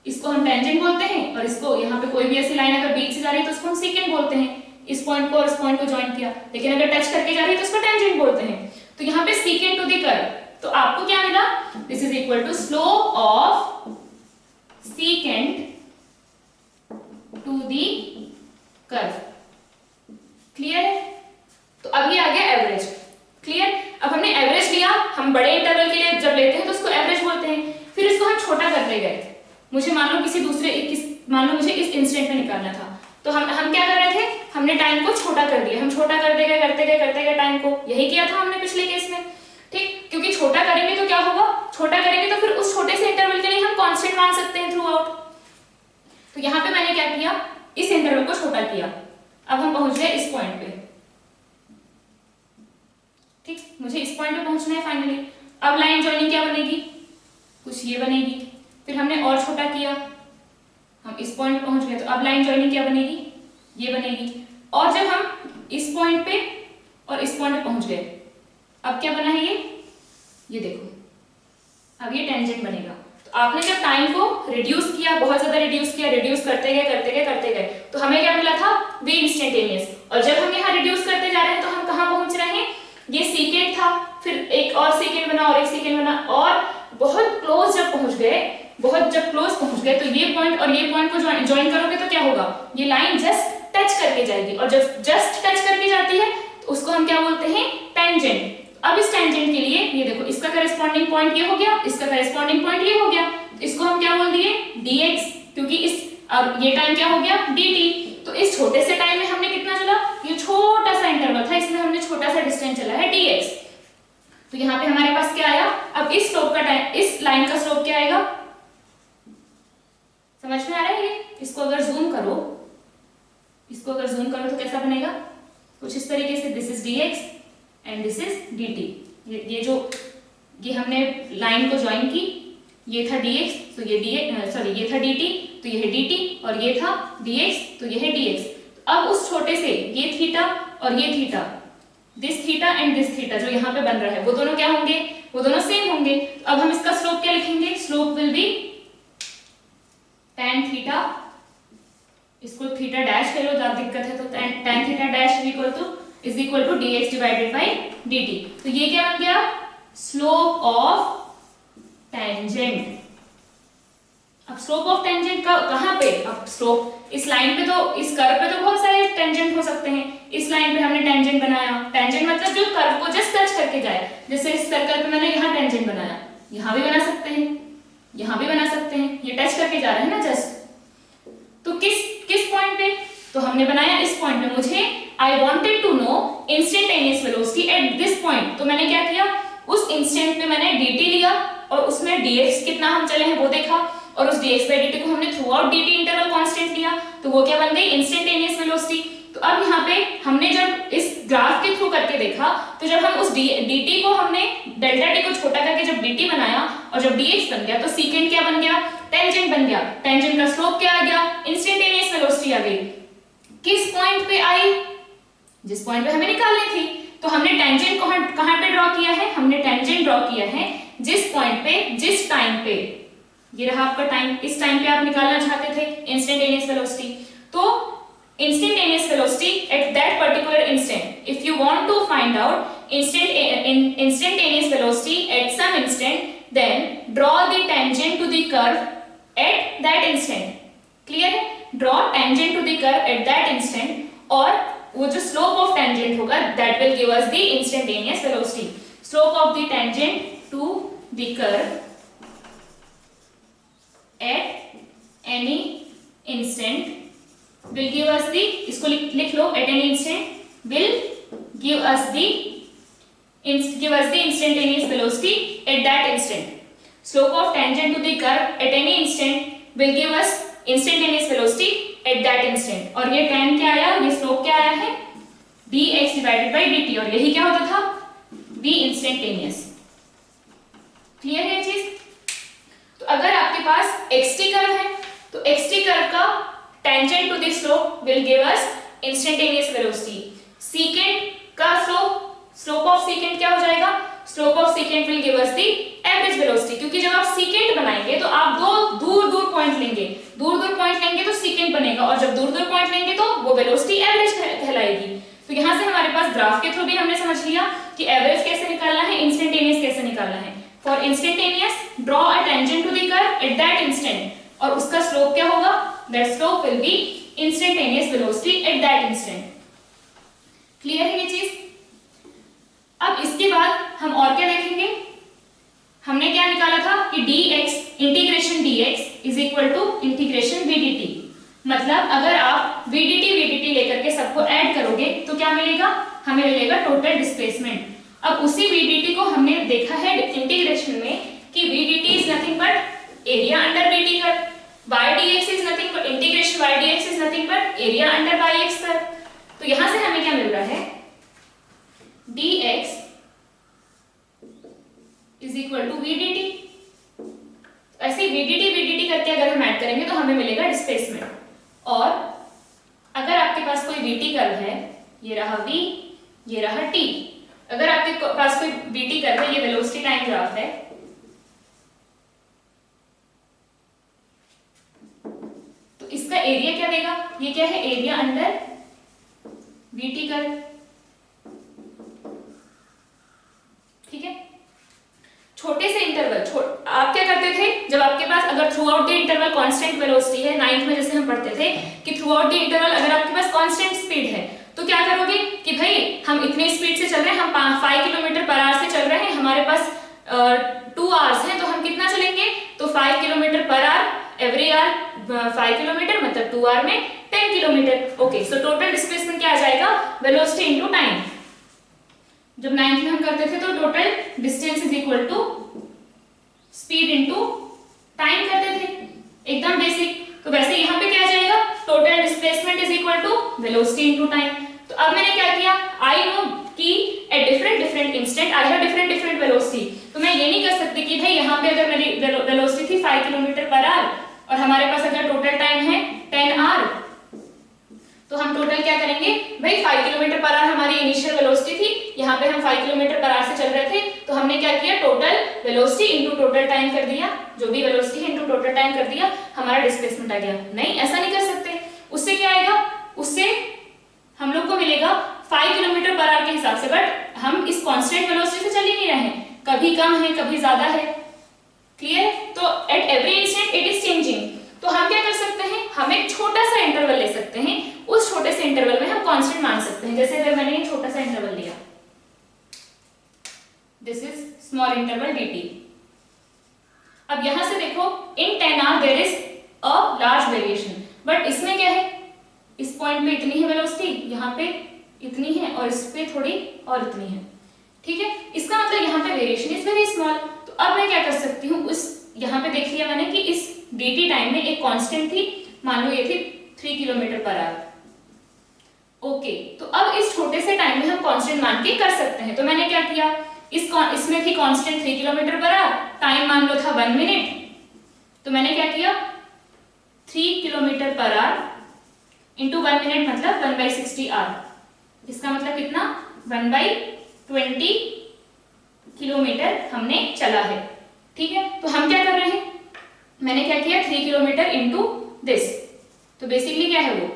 A: इसको हम टेंजेंट बोलते हैं और इसको यहाँ पे कोई भी ऐसी लाइन अगर बीच से जा रही है तो उसको हम सीकेंट बोलते हैं। इस पॉइंट को और इस पॉइंट को ज्वाइन किया, लेकिन अगर टच करके जा रही है तो उसको टेंजेंट बोलते हैं। तो यहाँ पे सीकेंट टू दी कर्व, तो आपको क्या मिला, this is equal to slope of secant to the curve. Clear है? तो अब ये आ गया एवरेज। क्लियर? अब हमने एवरेज लिया, हम बड़े इंटरवल के लिए जब लेते हैं तो उसको एवरेज बोलते हैं। फिर इसको हम छोटा करते गए, मुझे मान लो मान लो मुझे इस इंस्टेंट में निकालना था, तो हम क्या कर रहे थे, हमने टाइम को छोटा कर दिया, हम छोटा करते गए टाइम को। यही किया था हमने पिछले केस में, ठीक? क्योंकि छोटा करेंगे तो क्या होगा, छोटा करेंगे तो फिर उस छोटे से इंटरवल के लिए हम कांस्टेंट मान सकते हैं थ्रू आउट। तो यहाँ पे मैंने क्या किया, इस इंटरवल को छोटा किया। अब हम पहुंच गए इस पॉइंट पे, ठीक? मुझे इस पॉइंट पे पहुंचना है फाइनली। अब लाइन जॉइनिंग क्या बनेगी, कुछ ये बनेगी। फिर हमने और छोटा किया, हम इस पॉइंट पे पहुंच गए, तो अब लाइन जॉइनिंग क्या बनेगी, ये बनेगी। और जब हम इस पॉइंट पे और इस पॉइंट पे पहुंच गए, अब क्या बना है ये देखो, अब ये टेंजेंट बनेगा। तो आपने जब टाइम को रिड्यूस किया, बहुत ज्यादा रिड्यूस किया, रिड्यूस करते गए, तो हमें क्या मिला था, वी इंस्टेंटेनियस। और जब हम यहाँ रिड्यूस करते जा रहे हैं तो हम कहाँ पहुंच रहे हैं, ये सीकेंट था, फिर एक और सीकेंट बना और एक सीकेंट बना, और बहुत क्लोज जब पहुंच गए, तो ये पॉइंट और ये पॉइंट को ज्वाइन करोगे तो क्या होगा, ये लाइन जस्ट टच करके जाएगी, और जब जस्ट टच करके जाती है तो उसको हम क्या बोलते हैं, टेंजेंट। अब इस टेंजेंट के लिए ये देखो, इसका करेस्पॉन्डिंग पॉइंट ये हो गया, इसका करेस्पॉन्डिंग पॉइंट ये हो गया, तो इसको हम क्या बोल दिए, dx, क्योंकि इस अब ये टाइम क्या हो गया, dt। तो इस छोटे से टाइम में हमने कितना चला, ये छोटा सा इंटरवल था, इसमें हमने छोटा सा डिस्टेंस चला है dx। तो यहाँ पे हमारे पास क्या आया, अब इस स्लोप का टाइम, इस लाइन का स्लोप क्या आएगा, समझ में आ रहा है? ये इसको अगर जूम करो तो कैसा बनेगा, कुछ इस तरीके से, this is dx and this is dt। ये हमने लाइन को ज्वाइन की, ये था dx, तो ये ये था dt, तो ये है dt, और ये था dx, तो ये है dx। तो अब उस छोटे से ये थीटा और ये theta, this theta and this theta जो यहाँ पे बन रहा है, वो दोनों क्या होंगे, वो दोनों सेम होंगे। तो अब हम इसका स्लोप क्या लिखेंगे, slope will be tan theta, इसको थीटा डैश करो, ज्यादा दिक्कत है तो tan theta dash is equal to dx divided by dt। तो ये क्या बन गया, स्लोप ऑफ टेंजेंट। अब स्लोप ऑफ टेंजेंट का कहां पे, अब स्लोप इस लाइन पे, तो इस कर्व पे तो बहुत सारे टेंजेंट हो सकते हैं। इस लाइन पे हमने टेंजेंट बनाया, टेंजेंट मतलब जो कर्व को जस्ट टच करके जाए, जैसे इस सर्कल पे मैंने यहाँ टेंजेंट बनाया, यहाँ भी बना सकते हैं, यहाँ भी बना सकते हैं, ये टच करके जा रहा है ना जस्ट। तो किस पॉइंट पे, तो हमने बनाया इस पॉइंट पे। मुझे I wanted to know instantaneous velocity at this point, तो मैंने क्या किया, उस इंस्टेंट पे मैंने dt लिया और उसमें dx कितना हम चले हैं वो देखा, और उस dx by dt को हमने through out dt interval constant लिया, तो वो क्या बन गई, इंस्टेंटेनियस वेलोसिटी। तो अब यहाँ पे हमने जब इस ग्राफ के थ्रू करके देखा, तो जब हम उस dt को हमने डेल्टा t को छोटा करके जब जब dt बनाया और जब dx बन गया तो secant क्या बन गया, टेंजेंट बन गया। टेंजेंट का स्लोप क्या आ गया, इंस्टेंटेनियस वेलोसिटी आ गई। किस पॉइंट पे आई, जिस पॉइंट पे हमें निकालनी थी। तो हमने टेंजेंट कहां पे ड्रॉ किया है, हमने टेंजेंट ड्रॉ किया है जिस पॉइंट पे, जिस टाइम पे, ये रहा आपका टाइम, इस टाइम पे आप निकालना चाहते थे इंस्टेंटेनियस वेलोसिटी। तो instantaneous velocity at that particular instant, if you want to find out instantaneous velocity at some instant, then draw the tangent to the curve at that instant. clear है, draw tangent to the curve at that instant और वो जो slope of tangent होगा that will give us the instantaneous velocity. Slope of the tangent to the curve at any instant will give us the, इसको लिख लो, at any instant will give us the instantaneous velocity at that instant. Slope of tangent to the curve at any instant will give us instantaneous velocity at that instant. और ये tan क्या आया, ये slope क्या आया है, dx divided by dt, और यही क्या होता था, v instantaneous. क्लियर है ये चीज। तो अगर आपके पास xt कर्व है तो xt कर्व का tangent to the slope will give us instantaneous velocity. secant का slope of secant क्या हो जाएगा, slope of secant will give us the average velocity. क्योंकि जब आप secant बनाएंगे तो आप दो दूर पॉइंट लेंगे, दूर पॉइंट लेंगे तो secant बनेगा, और जब दूर पॉइंट लेंगे तो वो velocity average कहलाएगी। तो यहाँ से हमारे पास ग्राफ के थ्रू भी हमने समझ लिया कि एवरेज कैसे निकालना है, इंस्टेंटेनियस कैसे निकालना है। For instantaneous draw a tangent to the curve at that instant, और उसका स्लोप क्या होगा, that slope will be instantaneous velocity at that instant. Clear है ये चीज। अब इसके बाद हम और क्या देखेंगे, हमने क्या निकाला था कि dx integration dx is equal to integration vdt। मतलब अगर आप vdt लेकर के सबको ऐड करोगे तो क्या मिलेगा, हमें मिलेगा टोटल डिस्प्लेसमेंट। अब उसी vdt को हमने देखा है इंटीग्रेशन में कि vdt is nothing but area under vt curve, y dx is nothing but integration y dx is nothing but area under yx curve. तो यहां से हमें क्या मिल रहा है, dx is equal to vdt। ऐसे vdt करके अगर हम ऐड करेंगे तो हमें मिलेगा डिस्प्लेसमेंट। और अगर आपके पास कोई vt कर्व है, ये रहा v, ये रहा t, अगर आपके पास कोई vt कर्व है, ये वेलोसिटी टाइम ग्राफ है, इसका एरिया क्या देगा, ये क्या है, एरिया अंडर vt कर्व। ठीक है, छोटे से इंटरवल आप क्या करते थे, जब आपके पास अगर throughout the interval constant velocity है, 9th में जैसे हम पढ़ते थे कि थ्रू आउट द इंटरवल अगर आपके पास कांस्टेंट स्पीड है तो क्या करोगे कि भाई हम इतने स्पीड से चल रहे हैं, हम 5 किलोमीटर पर आवर से चल रहे हैं, हमारे पास 2 आवर्स हैं, तो हम कितना चलेंगे, तो 5 kilometre per hour every hour 5 kilometre, मतलब 2 आवर में 10 kilometre. Okay, so total displacement क्या आ जाएगा, वेलोसिटी इनटू टाइम। जब 9th में हम करते थे तो total distance is equal to speed into time करते थे, एकदम बेसिक। तो वैसे यहाँ पे क्या आ जाएगा, total displacement is equal to velocity into time. तो अब मैंने क्या किया, आई नो कि at different instant I have different velocity. तो मैं ये नहीं कर सकती कि भाई यहाँ पे अगर मेरी वेलोसिटी थी 5 किलोमीटर पर आवर और हमारे पास अगर टोटल टाइम है 10 आवर, तो हम टोटल क्या करेंगे भाई, 5 किलोमीटर पर आवर हमारी इनिशियल वेलोसिटी थी, यहाँ पे हम 5 किलोमीटर पर आवर से चल रहे थे, तो हमने क्या किया, total velocity into total time कर दिया, जो भी वेलोसिटी है इनटू टोटल टाइम कर दिया, हमारा डिस्प्लेसमेंट आ गया। नहीं, ऐसा नहीं कर सकते। उससे क्या आएगा, उससे हम लोग को मिलेगा 5 किलोमीटर पर आवर के हिसाब से, बट हम इस कांस्टेंट वेलोसिटी से चल ही नहीं रहे हैं, कभी कम है कभी ज्यादा है। क्लियर? तो eight every instant it is changing. तो हम क्या कर सकते हैं, हम एक छोटा सा इंटरवल ले सकते हैं, उस छोटे से इंटरवल में हम कांस्टेंट मान सकते हैं। जैसे अगर मैंने ये छोटा सा इंटरवल लिया, this is small interval dt। अब यहां से देखो, in 10 hour there is a large variation, but इसमें क्या है, इस पॉइंट पे इतनी है वेलोसिटी, यहाँ पे इतनी है और इस पे थोड़ी और इतनी है। ठीक है, इसका मतलब यहाँ पे वेरिएशन इज वेरी स्मॉल। तो अब मैं क्या कर सकती हूँ, उस यहाँ पे देख लिया मैंने कि इस dt टाइम में एक कांस्टेंट थी, मान लो ये थी 3 किलोमीटर पर आवर। ओके, तो अब इस छोटे से टाइम में हम कांस्टेंट मान के कर सकते हैं। तो मैंने क्या किया, इसमें थी constant 3 kilometre per hour, time मान लो था 1 मिनट, तो मैंने क्या किया 3 kilometre per hour into 1 minute मतलब 1/60 आवर, इसका मतलब कितना 1/20 किलोमीटर हमने चला है। ठीक है, तो हम क्या कर रहे हैं, मैंने क्या किया 3 किलोमीटर इंटू दिस, तो बेसिकली क्या है वो,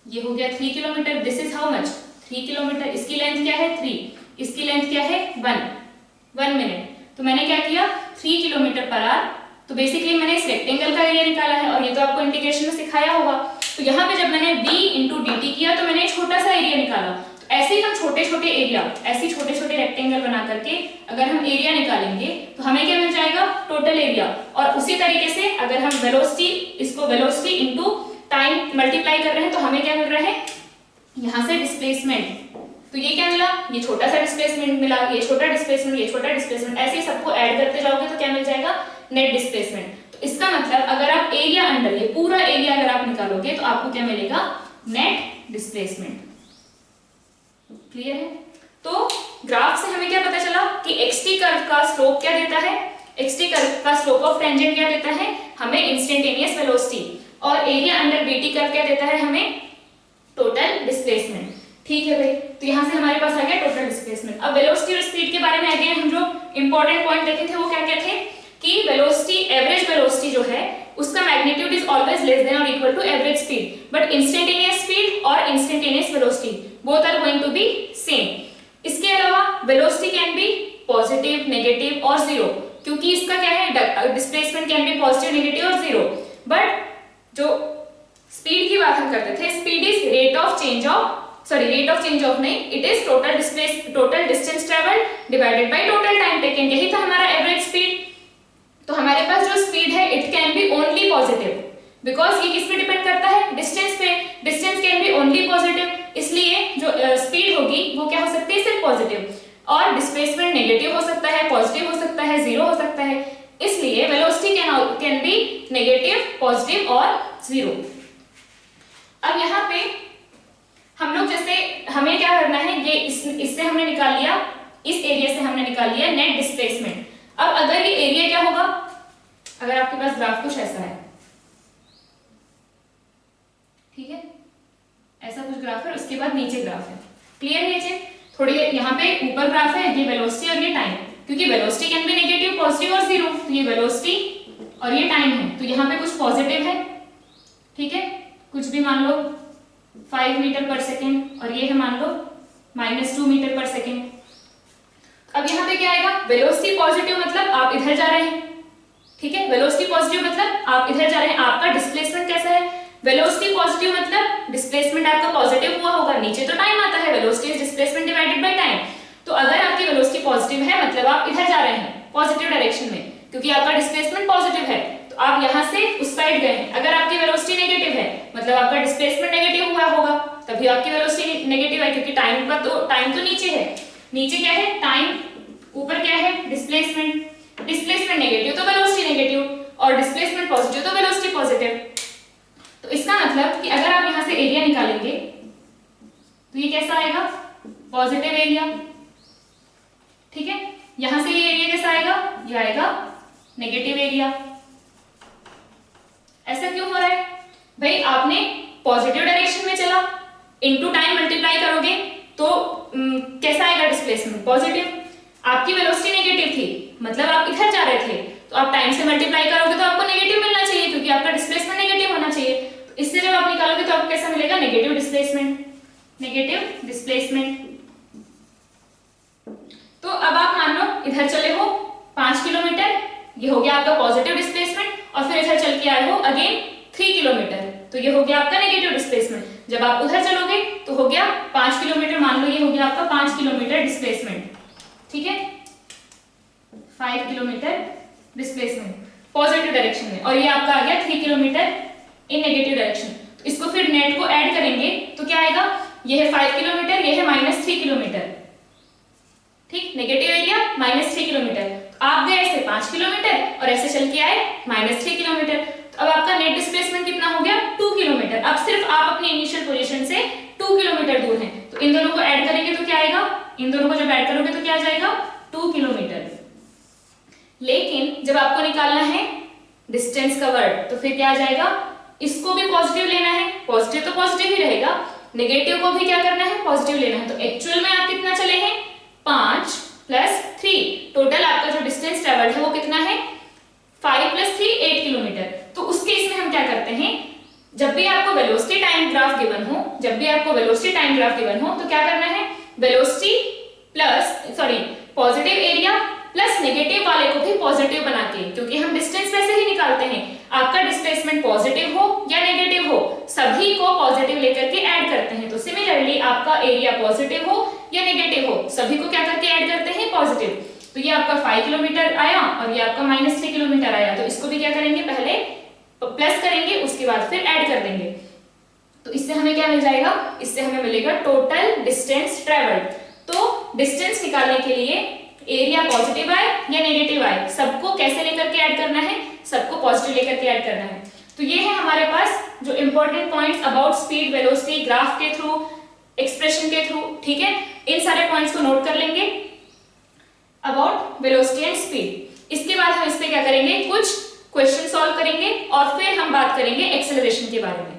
A: ये हो गया 3 kilometre, this is how much 3 kilometre, इसकी लेंथ क्या है 3, इसकी लेंथ क्या है 1 मिनट, तो मैंने क्या किया 3 किलोमीटर पर आवर, तो बेसिकली मैंने इस रेक्टेंगल का एरिया निकाला है, और ये तो आपको इंटीग्रेशन में सिखाया होगा। तो यहाँ पे जब मैंने v इंटू dt किया तो मैंने छोटा सा एरिया निकाला, तो ऐसे ही हम छोटे छोटे एरिया, ऐसे छोटे छोटे रेक्टेंगल बना करके अगर हम एरिया निकालेंगे तो हमें क्या मिल जाएगा टोटल एरिया, और उसी तरीके से अगर हम वेलोसिटी, इसको वेलोसिटी इंटू टाइम मल्टीप्लाई कर रहे हैं तो हमें क्या मिल रहा है यहाँ से डिस्प्लेसमेंट, तो ये क्या मिला, ये छोटा सा डिस्प्लेसमेंट मिला, ये छोटा डिस्प्लेसमेंट, ये छोटा डिस्प्लेसमेंट, ऐसे ही सबको ऐड करते जाओगे तो क्या मिल जाएगा नेट डिस्प्लेसमेंट। तो इसका मतलब अगर आप एरिया अंडर, ये पूरा एरिया अगर आप निकालोगे तो आपको क्या मिलेगा नेट डिस्प्लेसमेंट। क्लियर है? तो ग्राफ से हमें क्या पता चला कि एक्सटी कर्व का स्लोप क्या देता है, एक्सटी कर्व का स्लोप ऑफ टेंजेंट क्या देता है हमें इंस्टेंटेनियस वेलोसिटी, और एरिया अंडर बीटी कर्व क्या देता है हमें टोटल डिस्प्लेसमेंट। ठीक है भाई, तो यहाँ से हमारे पास आ गया टोटल डिस्प्लेसमेंट। अब वेलोसिटी और स्पीड के बारे में अगेन हम जो इंपॉर्टेंट पॉइंट देखे थे वो क्या क्या थे कि वेलोसिटी, एवरेज वेलोसिटी जो है उसका magnitude is always less than और equal to average speed, but instantaneous speed और instantaneous velocity both are going to be same. इसके अलावा velocity can be positive, negative और जीरो, क्योंकि इसका क्या है displacement can be positive, negative और जीरो, बट जो स्पीड की बात हम करते थे, speed is rate of change of नहीं, it is total distance travel divided by total time taken, यही था हमारा एवरेज स्पीड। तो हमारे पास जो स्पीड है it can be only positive, because ये किस पे डिपेंड करता है डिस्टेंस पे, distance can be only positive, इसलिए जो स्पीड होगी वो क्या हो सकती है सिर्फ पॉजिटिव, और डिस्प्लेसमेंट नेगेटिव हो सकता है, पॉजिटिव हो सकता है, जीरो हो सकता है, इसलिए velocity can B negative, positive और जीरो। अब यहाँ पे हम लोग जैसे हमें क्या करना है, ये इससे हमने निकाल लिया, इस एरिया से हमने निकाल लिया नेट डिस्प्लेसमेंट। अब अगर ये एरिया क्या होगा, अगर आपके पास ग्राफ कुछ ऐसा है, ठीक है, ऐसा कुछ ग्राफ है, उसके बाद नीचे ग्राफ है, क्लियर नीचे थोड़ी यहाँ पे ऊपर ग्राफ है, ये वेलोसिटी और ये टाइम, क्योंकि velocity can B negative, positive और जीरो, तो ये वेलोसिटी और ये टाइम है, तो यहाँ पे कुछ पॉजिटिव है, ठीक है, कुछ भी मान लो 5 मीटर पर सेकेंड, और ये है मान लो -2 मीटर पर सेकेंड। अब यहाँ पे क्या आएगा, वेलोसिटी पॉजिटिव मतलब आप इधर जा रहे हैं, ठीक है, वेलोसिटी पॉजिटिव मतलब आप इधर जा रहे हैं, आपका डिस्प्लेसमेंट कैसा है, वेलोसिटी पॉजिटिव मतलब डिस्प्लेसमेंट आपका पॉजिटिव हुआ होगा, नीचे तो टाइम आता है, velocity is displacement divided by time, तो अगर आपकी वेलोसिटी पॉजिटिव है मतलब आप इधर जा रहे हैं पॉजिटिव डायरेक्शन में, क्योंकि आपका डिस्प्लेसमेंट पॉजिटिव है, तो आप यहाँ से उस साइड गए हैं। अगर आपकी वेलोसिटी नेगेटिव है मतलब आपका डिस्प्लेसमेंट नेगेटिव हुआ होगा, तभी आपकी वेलोसिटी नेगेटिव है, क्योंकि टाइम तो नीचे है, नीचे क्या है टाइम, ऊपर क्या है डिस्प्लेसमेंट, डिस्प्लेसमेंट नेगेटिव तो वेलोसिटी नेगेटिव, और डिस्प्लेसमेंट पॉजिटिव तो वेलोसिटी पॉजिटिव। तो इसका मतलब कि अगर आप यहाँ से एरिया निकालेंगे तो ये कैसा आएगा पॉजिटिव एरिया, ठीक है, यहां से ये एरिया कैसा आएगा, ये आएगा नेगेटिव एरिया। ऐसा क्यों हो रहा है भाई, आपने पॉजिटिव डायरेक्शन में चला, इनटू टाइम मल्टीप्लाई करोगे तो कैसा आएगा डिस्प्लेसमेंट पॉजिटिव, आपकी वेलोसिटी नेगेटिव थी मतलब आप इधर जा रहे थे, तो आप टाइम से मल्टीप्लाई करोगे तो आपको नेगेटिव मिलना चाहिए, क्योंकि आपका डिस्प्लेसमेंट नेगेटिव होना चाहिए, तो इससे जब आप निकालोगे तो आपको कैसा मिलेगा नेगेटिव डिस्प्लेसमेंट, नेगेटिव डिस्प्लेसमेंट। तो अब आप मान लो इधर चले हो 5 किलोमीटर, ये हो गया आपका पॉजिटिव डिस्प्लेसमेंट, और फिर इधर चल के आए हो अगेन 3 किलोमीटर, तो ये हो गया आपका नेगेटिव डिस्प्लेसमेंट। जब आप उधर चलोगे तो हो गया 5 किलोमीटर, मान लो ये हो गया आपका 5 किलोमीटर डिस्प्लेसमेंट, ठीक है, 5 किलोमीटर डिस्प्लेसमेंट पॉजिटिव डायरेक्शन में, और ये आपका आ गया 3 किलोमीटर इन नेगेटिव डायरेक्शन। तो इसको फिर नेट को ऐड करेंगे तो क्या आएगा, ये है 5 किलोमीटर, ये है -3 किलोमीटर, ठीक, नेगेटिव एरिया -3 किलोमीटर, तो आप गए ऐसे 5 किलोमीटर और ऐसे चल के आए -3 किलोमीटर, तो अब आपका नेट डिस्प्लेसमेंट कितना हो गया 2 किलोमीटर। अब सिर्फ आप अपनी इनिशियल पोजीशन से 2 किलोमीटर दूर हैं, तो इन दोनों को ऐड करेंगे तो क्या आएगा, इन दोनों को जब ऐड करोगे तो क्या आ जाएगा 2 किलोमीटर। लेकिन जब आपको निकालना है डिस्टेंस कवर्ड तो फिर क्या आ जाएगा, इसको भी पॉजिटिव लेना है, पॉजिटिव तो पॉजिटिव ही रहेगा, नेगेटिव को भी क्या करना है, पॉजिटिव लेना है। तो एक्चुअल में आप कितना चले हैं, 5 + 3, टोटल आपका जो डिस्टेंस ट्रेवल्ड है वो कितना है, 5 + 3 8 किलोमीटर। तो उस केस में हम क्या करते हैं, जब भी आपको वेलोसिटी टाइम ग्राफ गिवन हो, तो क्या करना है, velocity plus positive area plus negative वाले को भी पॉजिटिव बना के, क्योंकि हम डिस्टेंस वैसे ही निकालते हैं, आपका डिस्प्लेसमेंट पॉजिटिव हो या नेगेटिव हो, सभी को पॉजिटिव लेकर के ऐड करते हैं। तो सिमिलरली आपका एरिया पॉजिटिव हो या नेगेटिव हो, सभी को क्या करके ऐड करते हैं, पॉजिटिव। तो ये आपका 5 किलोमीटर आया और ये आपका -3 किलोमीटर आया। तो इसको भी क्या करेंगे, पहले प्लस करेंगे, उसके बाद फिर ऐड कर देंगे। तो इससे हमें क्या मिल जाएगा, इससे हमें मिलेगा टोटल डिस्टेंस ट्रेवल्ड। तो डिस्टेंस निकालने के लिए एरिया पॉजिटिव आए या नेगेटिव आए, सबको कैसे लेकर के ऐड करना है, सबको पॉजिटिव लेकर के ऐड करना है। तो ये है हमारे पास जो important points about speed, velocity, graph के थ्रू, एक्सप्रेशन के थ्रू, ठीक है। इन सारे पॉइंट्स को नोट कर लेंगे अबाउट वेलोसिटी एंड स्पीड। इसके बाद हम इस पे क्या करेंगे, कुछ क्वेश्चन सॉल्व करेंगे और फिर हम बात करेंगे एक्सेलरेशन के बारे में।